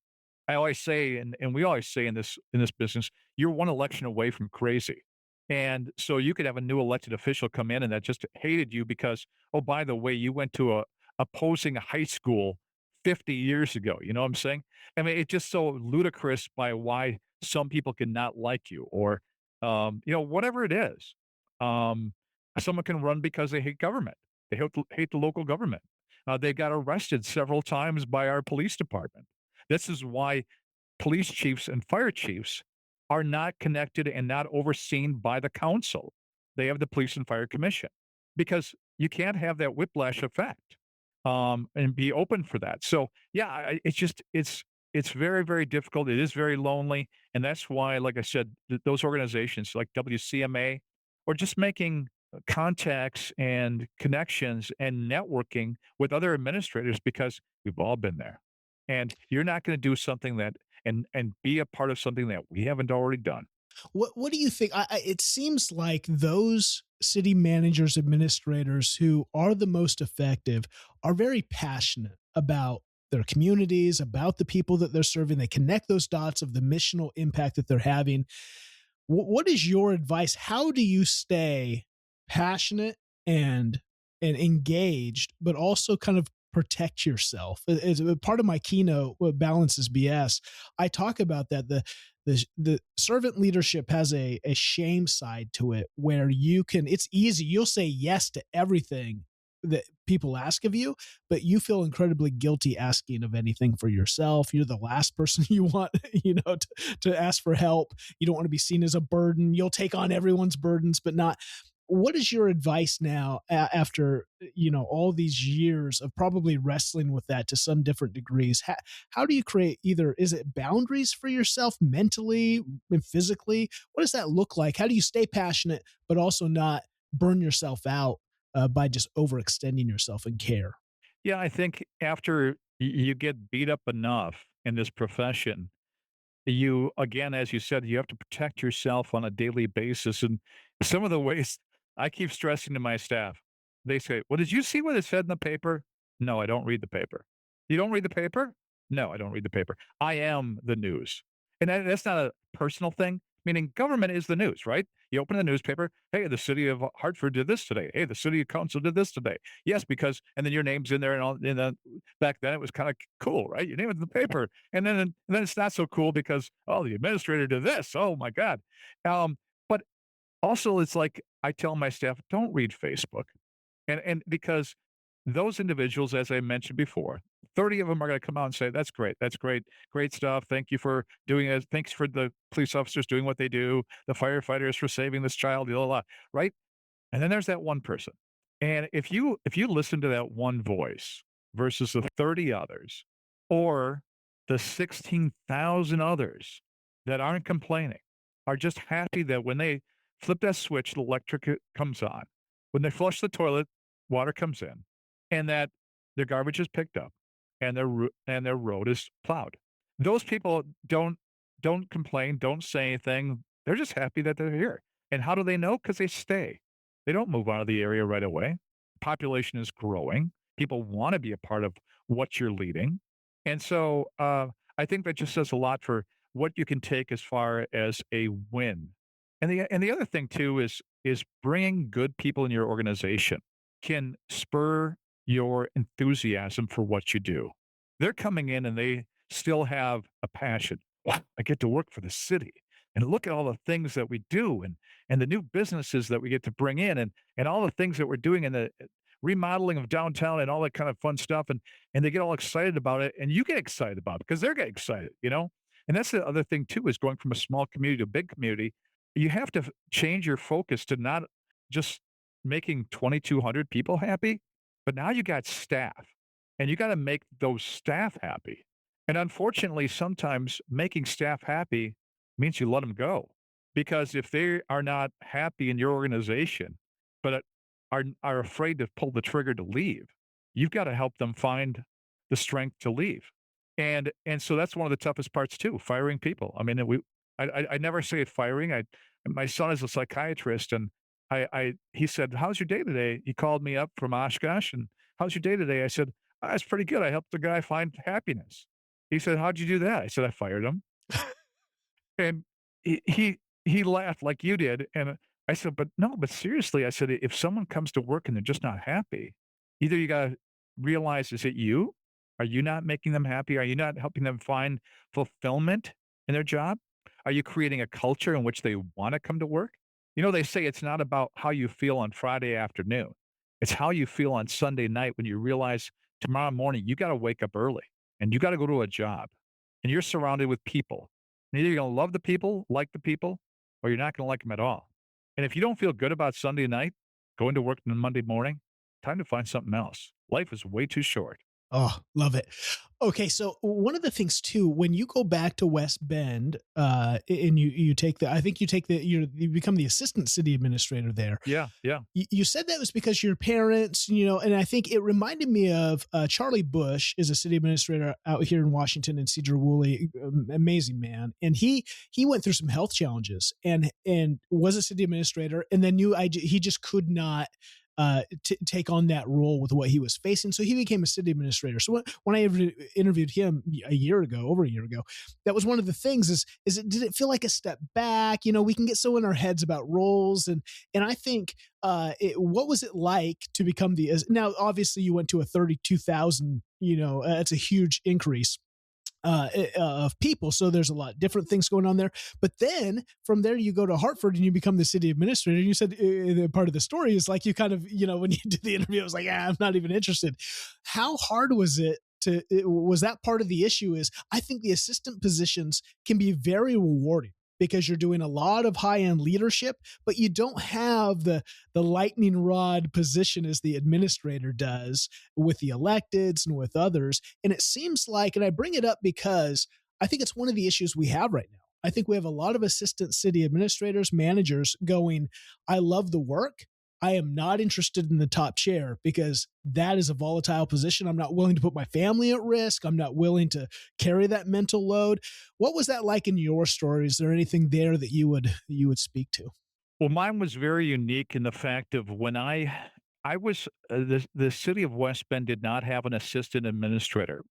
I always say, and we always say in this business, you're one election away from crazy. And so you could have a new elected official come in and that just hated you because, oh, by the way, you went to a opposing high school 50 years ago. You know what I'm saying? I mean, it's just so ludicrous by why some people can not like you or, whatever it is. Um, Someone can run because they hate government. They hate the local government. They got arrested several times by our police department. This is why police chiefs and fire chiefs are not connected and not overseen by the council. They have the police and fire commission because you can't have that whiplash effect. and be open for that. So yeah, it's very, very difficult. It is very lonely, and that's why, like I said, those organizations like WCMA, or just making contacts and connections and networking with other administrators, because we've all been there, and you're not going to do something that and be a part of something that we haven't already done. What do you think? It seems like those city managers, administrators who are the most effective are very passionate about their communities, about the people that they're serving. They connect those dots of the missional impact that they're having. What is your advice? How do you stay passionate and engaged, but also kind of protect yourself? As a part of my keynote, what Balance is BS, I talk about that the servant leadership has a shame side to it, where it's easy, you'll say yes to everything that people ask of you, but you feel incredibly guilty asking of anything for yourself. You're the last person you want, to ask for help. You don't want to be seen as a burden. You'll take on everyone's burdens, but not. What is your advice now after, all these years of probably wrestling with that to some different degrees? How do you create, either, is it boundaries for yourself mentally and physically? What does that look like? How do you stay passionate, but also not burn yourself out by just overextending yourself in care? Yeah, I think after you get beat up enough in this profession, you, again, as you said, you have to protect yourself on a daily basis. And some of the ways I keep stressing to my staff, they say, "Well, did you see what it said in the paper?" No, I don't read the paper. You don't read the paper? No, I don't read the paper. I am the news. And that's not a personal thing, meaning government is the news, right? You open the newspaper, hey, the city of Hartford did this today. Hey, the city council did this today. Yes, because, and then your name's in there, and all. And then back then it was kind of cool, right? Your name was in the paper, and then it's not so cool because, oh, the administrator did this. Oh my God. But also, it's like I tell my staff, don't read Facebook, and because those individuals, as I mentioned before, 30 of them are going to come out and say, "That's great. That's great. Great stuff. Thank you for doing it. Thanks for the police officers doing what they do, the firefighters for saving this child, blah, blah, blah," right? And then there's that one person. And if you listen to that one voice versus the 30 others, or the 16,000 others that aren't complaining, are just happy that when they flip that switch, the electric comes on. When they flush the toilet, water comes in, and that their garbage is picked up, and their road is plowed. Those people don't complain, don't say anything. They're just happy that they're here. And how do they know? Because they stay. They don't move out of the area right away. Population is growing. People want to be a part of what you're leading. And so I think that just says a lot for what you can take as far as a win. And the other thing too is bringing good people in your organization can spur your enthusiasm for what you do. They're coming in and they still have a passion. Wow, I get to work for the city. And look at all the things that we do, and the new businesses that we get to bring in, and all the things that we're doing in the remodeling of downtown and all that kind of fun stuff. And they get all excited about it, and you get excited about it because they're getting excited. And that's the other thing too, is going from a small community to a big community. You have to change your focus to not just making 2,200 people happy, but now you got staff, and you got to make those staff happy. And unfortunately, sometimes making staff happy means you let them go, because if they are not happy in your organization, but are afraid to pull the trigger to leave, you've got to help them find the strength to leave. And so that's one of the toughest parts too, firing people. I mean, I never say firing. My son is a psychiatrist, and he said, "How's your day today?" He called me up from Oshkosh, and, "How's your day today?" I said, "It's pretty good. I helped the guy find happiness." He said, "How'd you do that?" I said, "I fired him." And he laughed like you did, and I said, "But no, but seriously," I said, "if someone comes to work and they're just not happy, either you gotta realize, is it you? Are you not making them happy? Are you not helping them find fulfillment in their job? Are you creating a culture in which they wanna come to work?" They say it's not about how you feel on Friday afternoon. It's how you feel on Sunday night when you realize tomorrow morning you gotta wake up early, and you gotta go to a job, and you're surrounded with people. And either you're gonna love the people, like the people, or you're not gonna like them at all. And if you don't feel good about Sunday night, going to work on Monday morning, time to find something else. Life is way too short. Oh, love it. Okay, so one of the things too, when you go back to West Bend, and you take the, I think you take the, you become the assistant city administrator there. Yeah, yeah. You said that was because your parents, and I think it reminded me of Charlie Bush is a city administrator out here in Washington in Cedar Woolley, amazing man, and he went through some health challenges and was a city administrator, and then he just could not take on that role with what he was facing. So he became a city administrator. So when I interviewed him over a year ago, that was one of the things did it feel like a step back? We can get so in our heads about roles. And I think, what was it like to become now obviously you went to a 32,000, that's a huge increase of people. So there's a lot of different things going on there. But then from there, you go to Hartford and you become the city administrator. And you said part of the story is like you kind of, when you did the interview, I was like, I'm not even interested. How hard was it? Was that part of the issue? Is I think the assistant positions can be very rewarding because you're doing a lot of high-end leadership, but you don't have the lightning rod position as the administrator does with the electeds and with others. And it seems like, and I bring it up because I think it's one of the issues we have right now. I think we have a lot of assistant city administrators, managers going, I love the work. I am not interested in the top chair because that is a volatile position. I'm not willing to put my family at risk. I'm not willing to carry that mental load. What was that like in your story? Is there anything there that you would speak to? Well, mine was very unique in the fact of when I was the city of West Bend did not have an assistant administrator,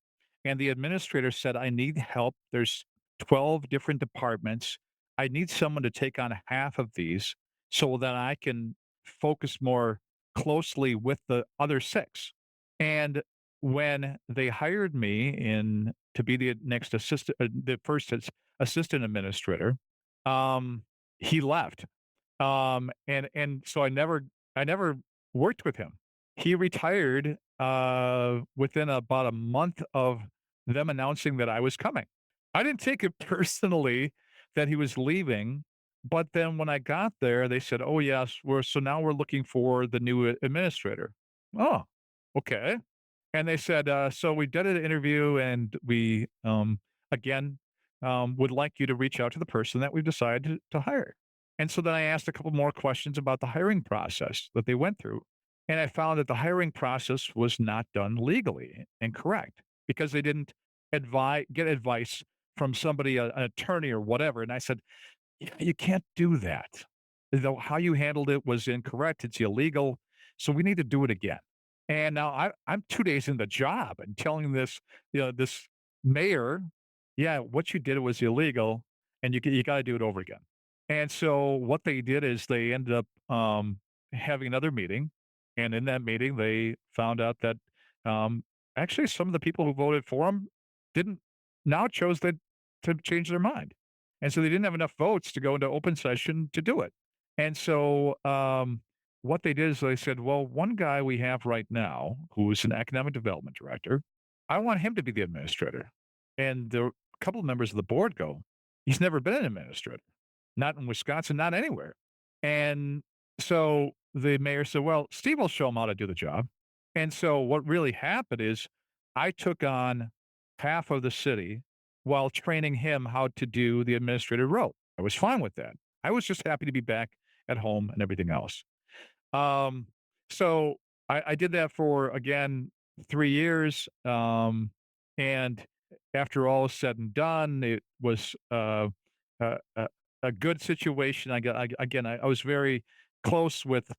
and the administrator said, "I need help. There's 12 different departments. I need someone to take on half of these so that I can focus more closely with the other six." And when they hired me in to be the next assistant, the first assistant administrator, um, he left, and so I never worked with him. He retired within about a month of them announcing that I was coming. I didn't take it personally that he was leaving, but then when I got there, they said, "Oh yes, now we're looking for the new administrator." Oh, okay. And they said, "So we did an interview, and we again would like you to reach out to the person that we've decided to hire." And so then I asked a couple more questions about the hiring process that they went through, and I found that the hiring process was not done legally and correct because they didn't get advice from somebody, an attorney or whatever. And I said, "Yeah, you can't do that. Though how you handled it was incorrect. It's illegal. So we need to do it again." And now I'm 2 days in the job and telling this mayor, "Yeah, what you did was illegal, and you got to do it over again." And so what they did is they ended up having another meeting, and in that meeting they found out that um, actually some of the people who voted for him didn't now chose to change their mind. And so they didn't have enough votes to go into open session to do it. And so what they did is they said, well, one guy we have right now, who is an economic development director, I want him to be the administrator. And a couple of members of the board go, he's never been an administrator, not in Wisconsin, not anywhere. And so the mayor said, well, Steve will show him how to do the job. And so what really happened is I took on half of the city while training him how to do the administrative role. I was fine with that. I was just happy to be back at home and everything else. Um, so I did that for, again, 3 years. And after all is said and done, it was a, a, a good situation. I was very close with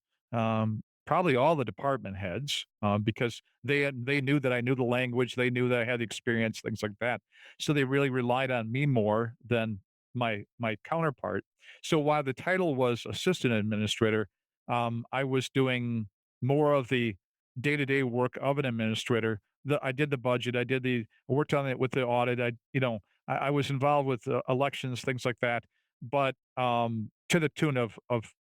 probably all the department heads because they knew that I knew the language, they knew that I had the experience, things like that. So they really relied on me more than my counterpart. So while the title was assistant administrator, I was doing more of the day-to-day work of an administrator. I did the budget. I worked on it with the audit. I was involved with elections, things like that. But to the tune of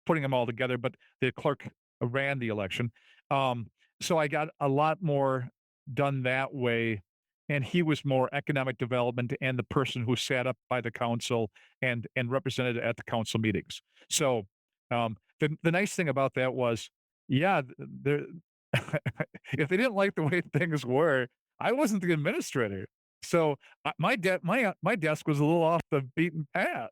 putting them all together. But the clerk ran the election, so I got a lot more done that way. And he was more economic development and the person who sat up by the council and represented at the council meetings. So the nice thing about that was, yeah, there. If they didn't like the way things were, I wasn't the administrator. So my desk was a little off the beaten path.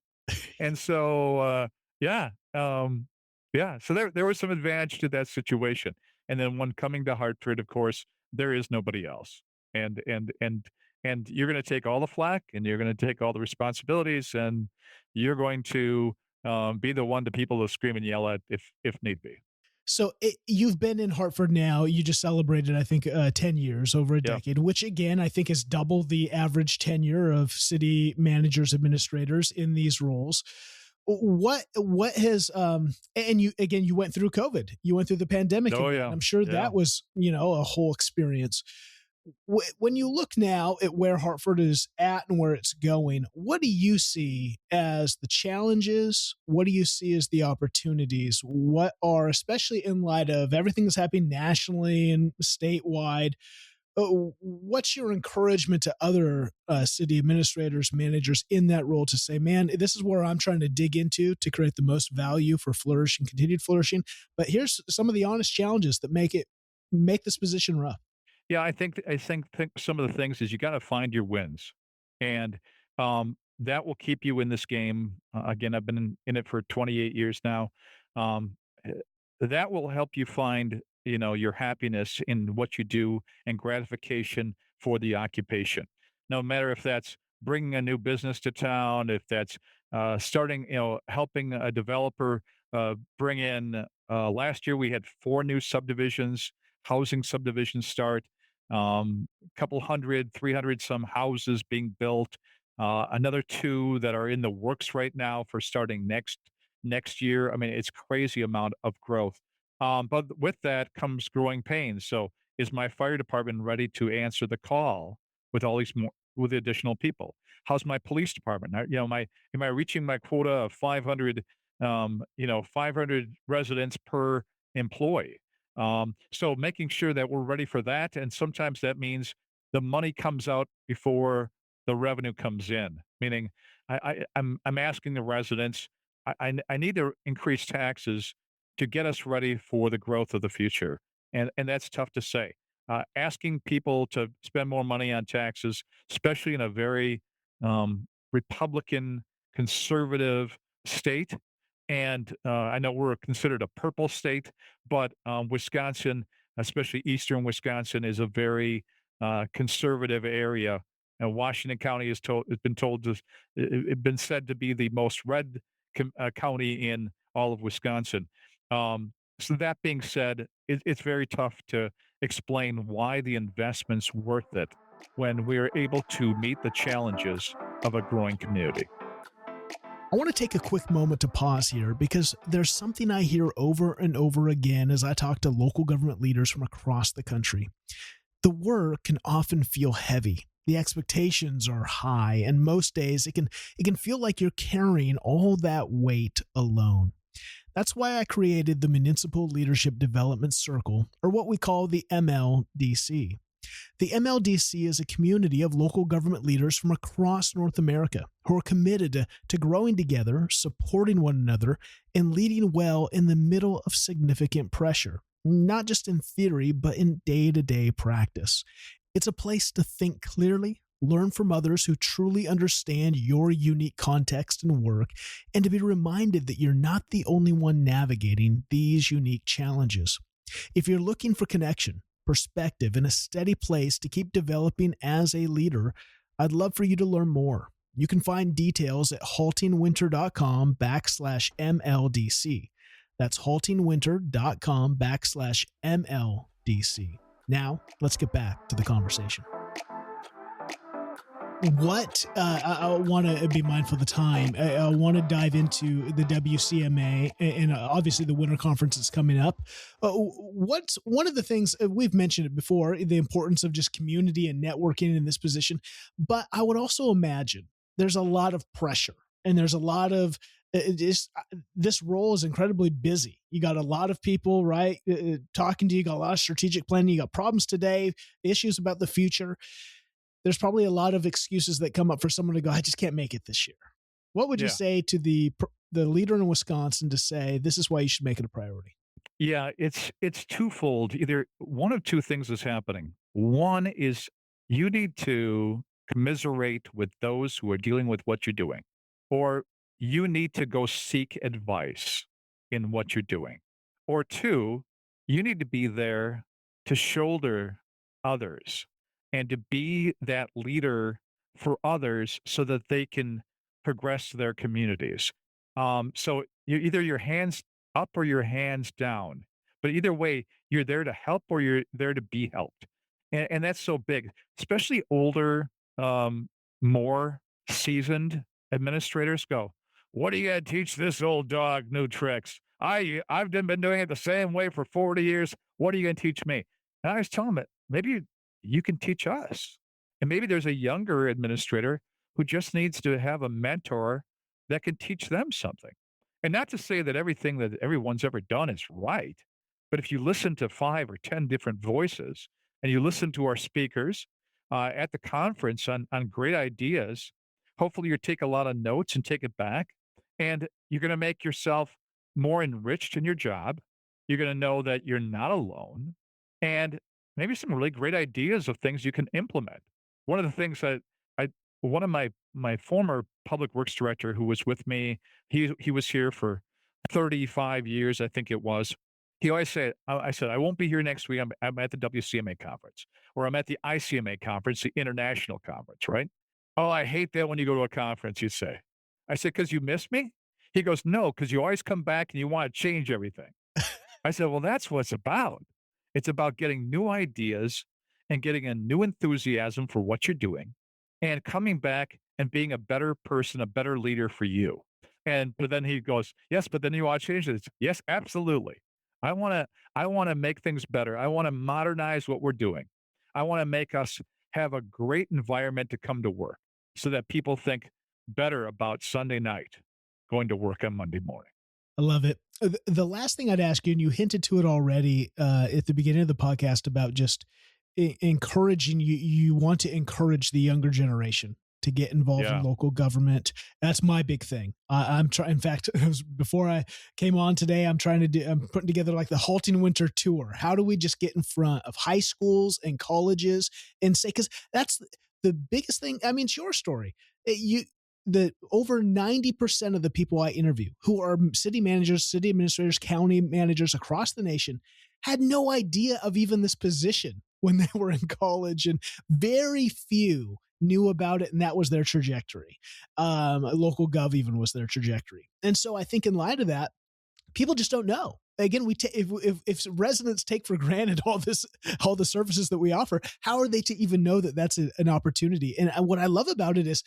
And so, yeah, yeah. So there was some advantage to that situation. And then when coming to Hartford, of course, there is nobody else, and you're going to take all the flack, and you're going to take all the responsibilities, and you're going to be the one to people to scream and yell at if need be. So you've been in Hartford now. You just celebrated, I think, 10 years, over a Yeah. decade, which again, I think is double the average tenure of city managers, administrators in these roles. What has, and you went through COVID, you went through the pandemic. Oh Again. yeah. I'm sure Yeah. that was, a whole experience. When you look now at where Hartford is at and where it's going, what do you see as the challenges? What do you see as the opportunities? What are, especially in light of everything that's happening nationally and statewide, what's your encouragement to other city administrators, managers in that role to say, man, this is where I'm trying to dig into to create the most value for flourishing, continued flourishing. But here's some of the honest challenges that make this position rough. Yeah, I think some of the things is you got to find your wins, and that will keep you in this game. Again, I've been in it for 28 years now. Um, eh, that will help you find your happiness in what you do and gratification for the occupation. No matter if that's bringing a new business to town, if that's starting, helping a developer bring in. Last year we had 4 new subdivisions, housing subdivisions start, couple hundred, 300 some houses being built, another 2 that are in the works right now for starting next year. I mean, it's crazy amount of growth. But with that comes growing pains. So is my fire department ready to answer the call with all these more with additional people? How's my police department? My am I reaching my quota of 500, 500 residents per employee? So making sure that we're ready for that, and sometimes that means the money comes out before the revenue comes in. Meaning, I'm asking the residents, I need to increase taxes to get us ready for the growth of the future, and that's tough to say. Asking people to spend more money on taxes, especially in a very Republican conservative state, and I know we're considered a purple state, but Wisconsin, especially eastern Wisconsin, is a very conservative area. And Washington County has been told to, been said to be the most red county in all of Wisconsin. So that being said, it's very tough to explain why the investment's worth it when we're able to meet the challenges of a growing community. I want to take a quick moment to pause here because there's something I hear over and over again as I talk to local government leaders from across the country. The work can often feel heavy. The expectations are high, and most days it can feel like you're carrying all that weight alone. That's why I created the Municipal Leadership Development Circle, or what we call the MLDC. The MLDC is a community of local government leaders from across North America who are committed to growing together, supporting one another, and leading well in the middle of significant pressure, not just in theory, but in day-to-day practice. It's a place to think clearly, learn from others who truly understand your unique context and work, and to be reminded that you're not the only one navigating these unique challenges. If you're looking for connection, perspective, and a steady place to keep developing as a leader, I'd love for you to learn more. You can find details at haltingwinter.com/MLDC. That's haltingwinter.com/MLDC. Now, let's get back to the conversation. What I want to be mindful of the time. I want to dive into the WCMA and obviously the winter conference is coming up. What's one of the things we've mentioned it before, the importance of just community and networking in this position, but I would also imagine there's a lot of pressure and there's a lot of this role is incredibly busy. You got a lot of people, right, talking to you, got a lot of strategic planning, you got problems today, issues about the future. There's probably a lot of excuses that come up for someone to go, I just can't make it this year. What would you say to the leader in Wisconsin to say, this is why you should make it a priority? Yeah, it's twofold. Either one of two things is happening. One is you need to commiserate with those who are dealing with what you're doing, or you need to go seek advice in what you're doing. Or two, you need to be there to shoulder others and to be that leader for others so that they can progress their communities. So you either your hands up or your hands down. But either way, you're there to help or you're there to be helped. And that's so big, especially older, um, more seasoned administrators go, what are you going to teach this old dog new tricks? I've been doing it the same way for 40 years. What are you going to teach me? And I was telling them, maybe you can teach us. And maybe there's a younger administrator who just needs to have a mentor that can teach them something. And not to say that everything that everyone's ever done is right, but if you listen to 5 or 10 different voices and you listen to our speakers at the conference on great ideas, hopefully you take a lot of notes and take it back. And you're going to make yourself more enriched in your job. You're going to know that you're not alone and maybe some really great ideas of things you can implement. One of the things that I, one of my former public works director who was with me, he was here for 35 years, I think it was. He always said, I said, I won't be here next week. I'm at the WCMA conference or I'm at the ICMA conference, the international conference, right? Oh, I hate that when you go to a conference, you say. I said, because you miss me? He goes, no, because you always come back and you want to change everything. I said, well, that's what it's about. It's about getting new ideas and getting a new enthusiasm for what you're doing and coming back and being a better person, a better leader for you. And but then he goes, yes, but then you want to change it. Yes, absolutely. I want to I want to make things better. I want to modernize what we're doing. I want to make us have a great environment to come to work so that people think better about Sunday night going to work on Monday morning. I love it. The last thing I'd ask you, and you hinted to it already at the beginning of the podcast about just encouraging you want to encourage the younger generation to get involved in Yeah. local government. That's my big thing. I'm trying. In fact, it was before I came on today, I'm putting together like the HaltingWinter tour. How do we just get in front of high schools and colleges and say, because that's the biggest thing. I mean, it's your story. The over 90% of the people I interview who are city managers, city administrators, county managers across the nation had no idea of even this position when they were in college, and very few knew about it, and that was their trajectory. Local gov even was their trajectory. And so I think in light of that, people just don't know. Again, if residents take for granted all the services that we offer, how are they to even know that that's an opportunity? And what I love about it is,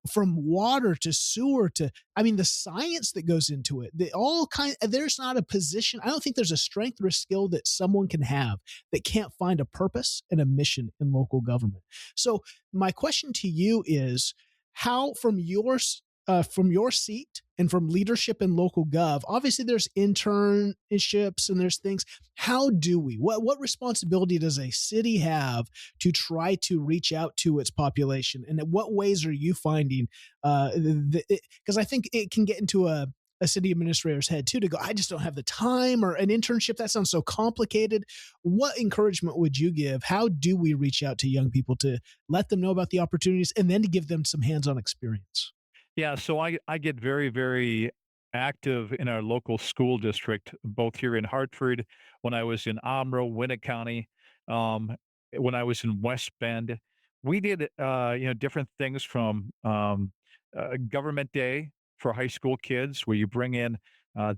from water to sewer to, I mean, the science that goes into it, there's not a position. I don't think there's a strength or a skill that someone can have that can't find a purpose and a mission in local government. So my question to you is, how from your seat and from leadership in local gov, obviously there's internships and there's things. How do what responsibility does a city have to try to reach out to its population? And in what ways are you finding, because I think it can get into a city administrator's head too, to go, I just don't have the time, or an internship, that sounds so complicated. What encouragement would you give? How do we reach out to young people to let them know about the opportunities and then to give them some hands-on experience? Yeah, so I get very, very active in our local school district, both here in Hartford, when I was in Omro, Winnet County, um, when I was in West Bend. We did, different things from Government Day for high school kids, where you bring in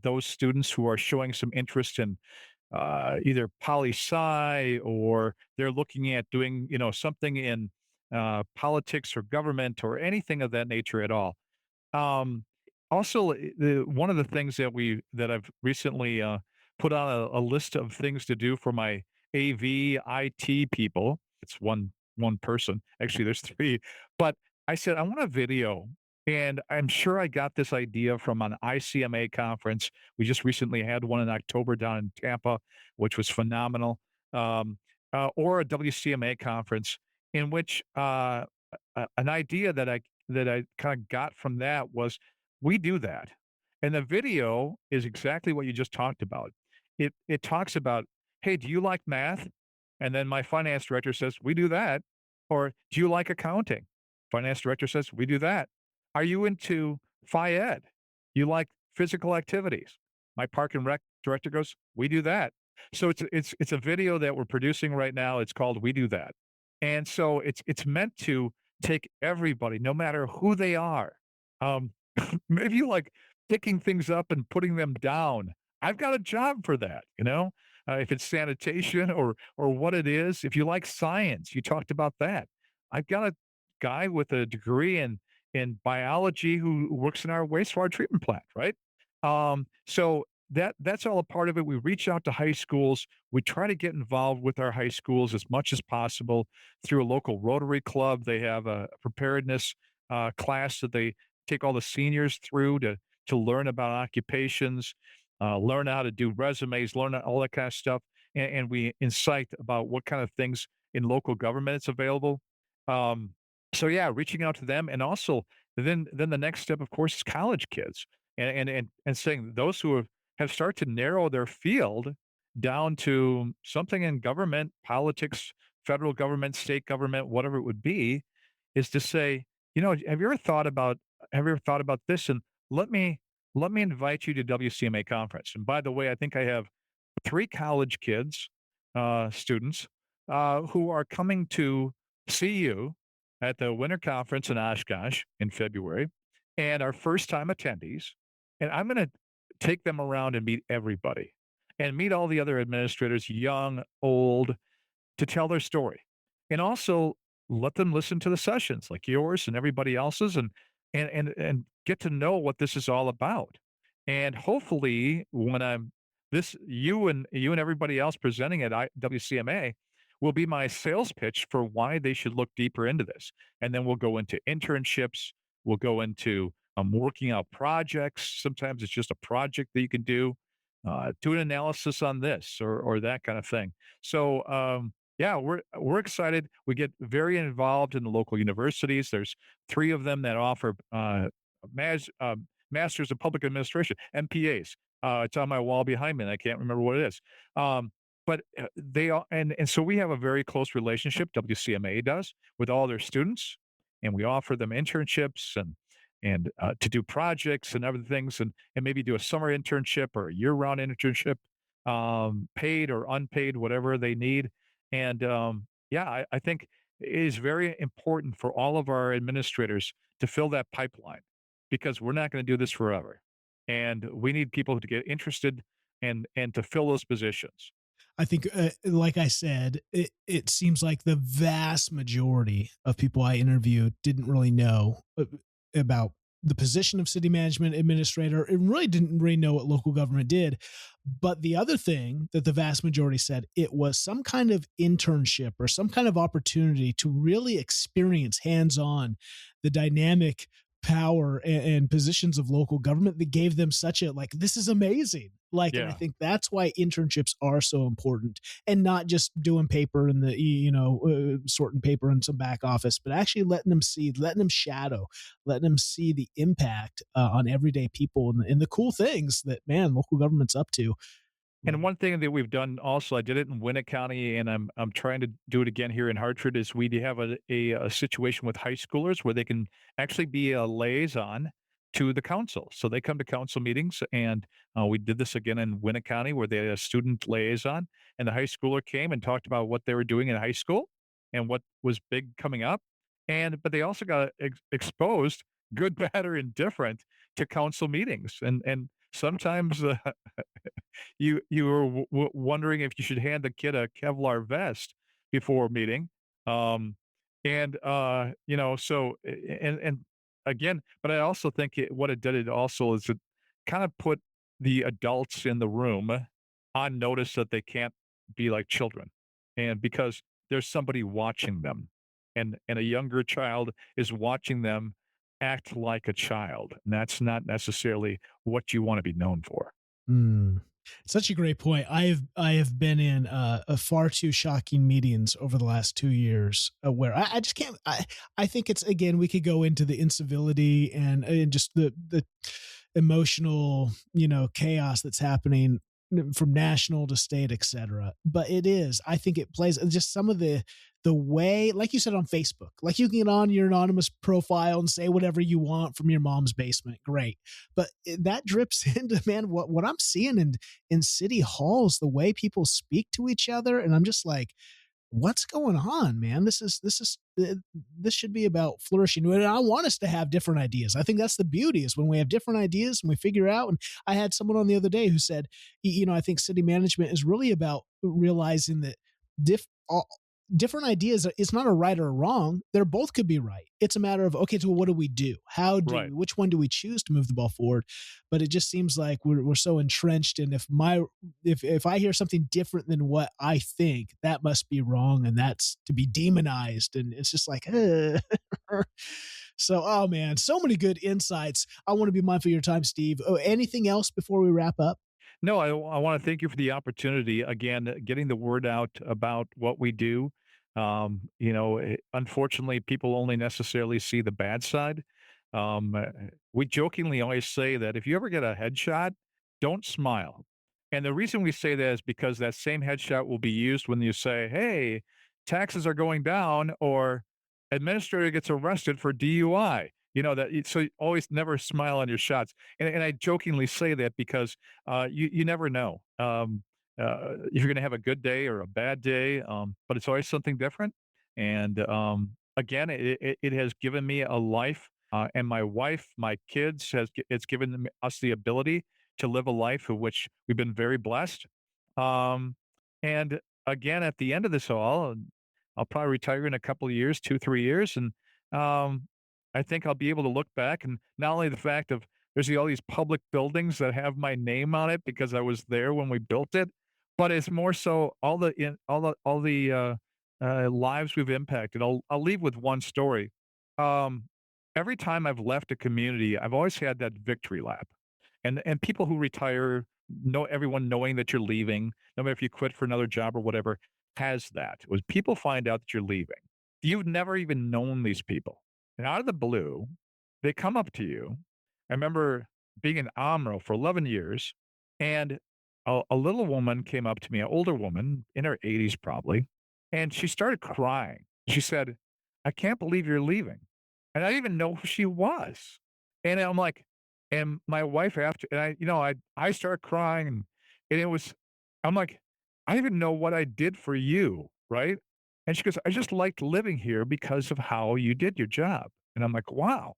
those students who are showing some interest in either poli sci or they're looking at doing, something in politics or government or anything of that nature at all. um, Also, one of the things that I've recently put on a list of things to do for my AV IT people. It's one person. Actually, there's three. But I said I want a video, and I'm sure I got this idea from an ICMA conference. We just recently had one in October down in Tampa, which was phenomenal. Um, or a WCMA conference in which an idea that I kind of got from that was we do that. And the video is exactly what you just talked about. it talks about, hey, do you like math? And then my finance director says, we do that. Or do you like accounting? Finance director says, we do that. Are you into phy ed? You like physical activities? My park and rec director goes, we do that. So it's a video that we're producing right now. It's called We Do That. And so it's meant to take everybody, no matter who they are. Um, maybe you like picking things up and putting them down. I've got a job for that, if it's sanitation or what it is. If you like science, you talked about that. I've got a guy with a degree in biology who works in our wastewater treatment plant, right? So that's all a part of it. We reach out to high schools. We try to get involved with our high schools as much as possible through a local Rotary Club. They have a preparedness class that they take all the seniors through to learn about occupations, learn how to do resumes, learn all that kind of stuff, and we incite about what kind of things in local government it's available. Um, so yeah, reaching out to them, and also then the next step, of course, is college kids, and saying those who have started to narrow their field down to something in government, politics, federal government, state government, whatever it would be, is to say, have you ever thought about this? And let me let me invite you to WCMA conference. And by the way, I think I have three college kids, students, who are coming to see you at the winter conference in Oshkosh in February, and are first time attendees. And I'm going to take them around and meet everybody and meet all the other administrators, young, old, to tell their story. And also let them listen to the sessions like yours and everybody else's, and get to know what this is all about. And hopefully when I'm this you and everybody else presenting at WCMA will be my sales pitch for why they should look deeper into this. And then we'll go into internships, we'll go into working out projects. Sometimes it's just a project that you can do an analysis on this or that kind of thing. So yeah, we're excited. We get very involved in the local universities. There's three of them that offer mas- uh, masters of public administration (MPAs). It's on my wall behind me, and I can't remember what it is. But they all, and so we have a very close relationship. WCMA does with all their students, and we offer them internships and to do projects and other things, and maybe do a summer internship or a year-round internship, paid or unpaid, whatever they need. And yeah, I think it is very important for all of our administrators to fill that pipeline because we're not going to do this forever, and we need people to get interested and to fill those positions. I think, like I said, it seems like the vast majority of people I interviewed didn't really know about the position of city management administrator and really didn't really know what local government did. But the other thing that the vast majority said, it was some kind of internship or some kind of opportunity to really experience hands-on the dynamic power and positions of local government that gave them such a, like, this is amazing. Like, and I Yeah. think that's why internships are so important, and not just doing paper in the, sorting paper in some back office, but actually letting them see, letting them shadow, letting them see the impact on everyday people and the cool things that, man, local government's up to. And one thing that we've done also, I did it in Winnet County, and I'm trying to do it again here in Hartford, is we do have a situation with high schoolers where they can actually be a liaison to the council. So they come to council meetings, and we did this again in Winnet County where they had a student liaison, and the high schooler came and talked about what they were doing in high school and what was big coming up. But they also got exposed, good, bad, or indifferent, to council meetings, and sometimes you were wondering if you should hand the kid a Kevlar vest before a meeting. Um, and again, but I also think what it did, it also is it kind of put the adults in the room on notice that they can't be like children. And because there's somebody watching them, and a younger child is watching them act like a child. And that's not necessarily what you want to be known for. Mm. Such a great point. I have been in a far too shocking meetings over the last 2 years where I just can't. I think it's, again, we could go into the incivility and just the emotional chaos that's happening. from national to state, et cetera. But I think it plays just some of the way, like you said on Facebook, like you can get on your anonymous profile and say whatever you want from your mom's basement. Great. But that drips into, man, what I'm seeing in city halls, the way people speak to each other. And I'm just like, what's going on, man? This should be about flourishing. And I want us to have different ideas. I think that's the beauty, is when we have different ideas and we figure out. And I had someone on the other day who said, I think city management is really about realizing that different ideas, it's not a right or a wrong. They're both could be right. It's a matter of, okay, so what do we do? Which one do we choose to move the ball forward? But it just seems like we're so entrenched. And if I hear something different than what I think, that must be wrong. And that's to be demonized. And it's just like, So, oh man, so many good insights. I want to be mindful of your time, Steve. Oh, anything else before we wrap up? No, I want to thank you for the opportunity. Again, getting the word out about what we do. Unfortunately, people only necessarily see the bad side. We jokingly always say that if you ever get a headshot, don't smile. And the reason we say that is because that same headshot will be used when you say, hey, taxes are going down, or administrator gets arrested for DUI. So you always never smile on your shots. And I jokingly say that because you never know. If you're going to have a good day or a bad day, but it's always something different. And again, it has given me a life, and my wife, my kids, it's given us the ability to live a life of which we've been very blessed. And again, at the end of this all, I'll probably retire in a couple of years, 2-3 years, and I think I'll be able to look back, and not only the fact of there's all these public buildings that have my name on it because I was there when we built it, but it's more so all the lives we've impacted. I'll leave with one story. Every time I've left a community, I've always had that victory lap, and people who retire know everyone knowing that you're leaving, no matter if you quit for another job or whatever, has that. Was people find out that you're leaving, you've never even known these people, and out of the blue, they come up to you. I remember being in Amro for 11 years, and a little woman came up to me, an older woman in her 80s probably, and she started crying. She said, I can't believe you're leaving. And I didn't even know who she was. And I'm like, and my wife after, and I started crying, and it was, I'm like, I didn't even know what I did for you, right? And she goes, I just liked living here because of how you did your job. And I'm like, wow.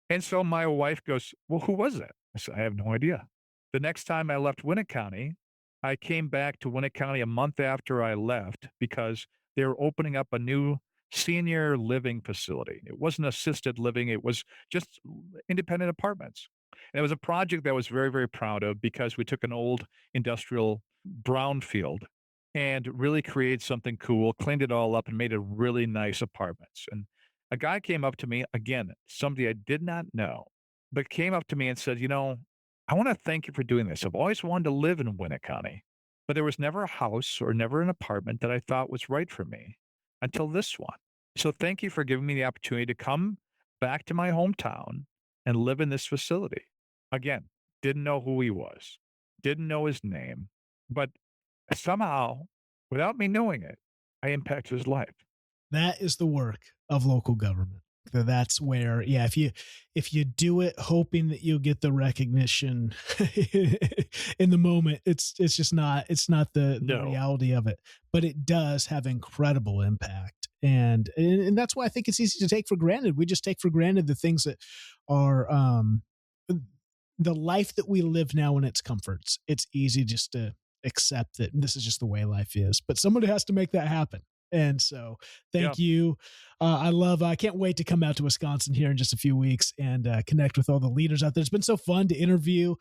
And so my wife goes, well, who was it? I said, I have no idea. The next time I left Winnet County, I came back to Winnet County a month after I left because they were opening up a new senior living facility. It wasn't assisted living. It was just independent apartments. And it was a project that I was very, very proud of because we took an old industrial brownfield and really created something cool, cleaned it all up, and made it really nice apartments. And a guy came up to me, again, somebody I did not know, but came up to me and said, I want to thank you for doing this. I've always wanted to live in Winnet County, but there was never a house or never an apartment that I thought was right for me until this one. So thank you for giving me the opportunity to come back to my hometown and live in this facility. Again, didn't know who he was, didn't know his name, but somehow, without me knowing it, I impacted his life. That is the work of local government. That's where, if you do it hoping that you'll get the recognition in the moment, it's not the reality of it, but it does have incredible impact. And that's why I think it's easy to take for granted. We just take for granted the things that are, the life that we live now in its comforts. It's easy just to accept that this is just the way life is, but somebody has to make that happen. And so thank you. I can't wait to come out to Wisconsin here in just a few weeks and connect with all the leaders out there. It's been so fun to interview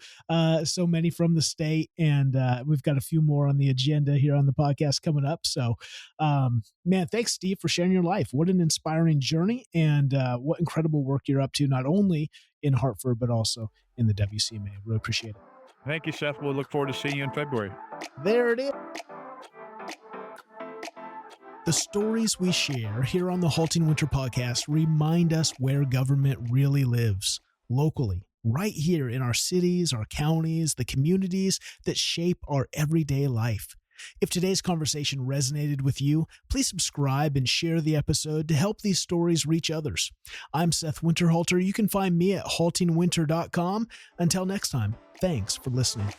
so many from the state, and we've got a few more on the agenda here on the podcast coming up. So, man, thanks, Steve, for sharing your life. What an inspiring journey, and what incredible work you're up to, not only in Hartford, but also in the WCMA. Really appreciate it. Thank you, Seth. We'll look forward to seeing you in February. There it is. The stories we share here on the HaltingWinter Podcast remind us where government really lives, locally, right here in our cities, our counties, the communities that shape our everyday life. If today's conversation resonated with you, please subscribe and share the episode to help these stories reach others. I'm Seth Winterhalter. You can find me at HaltingWinter.com. Until next time, thanks for listening.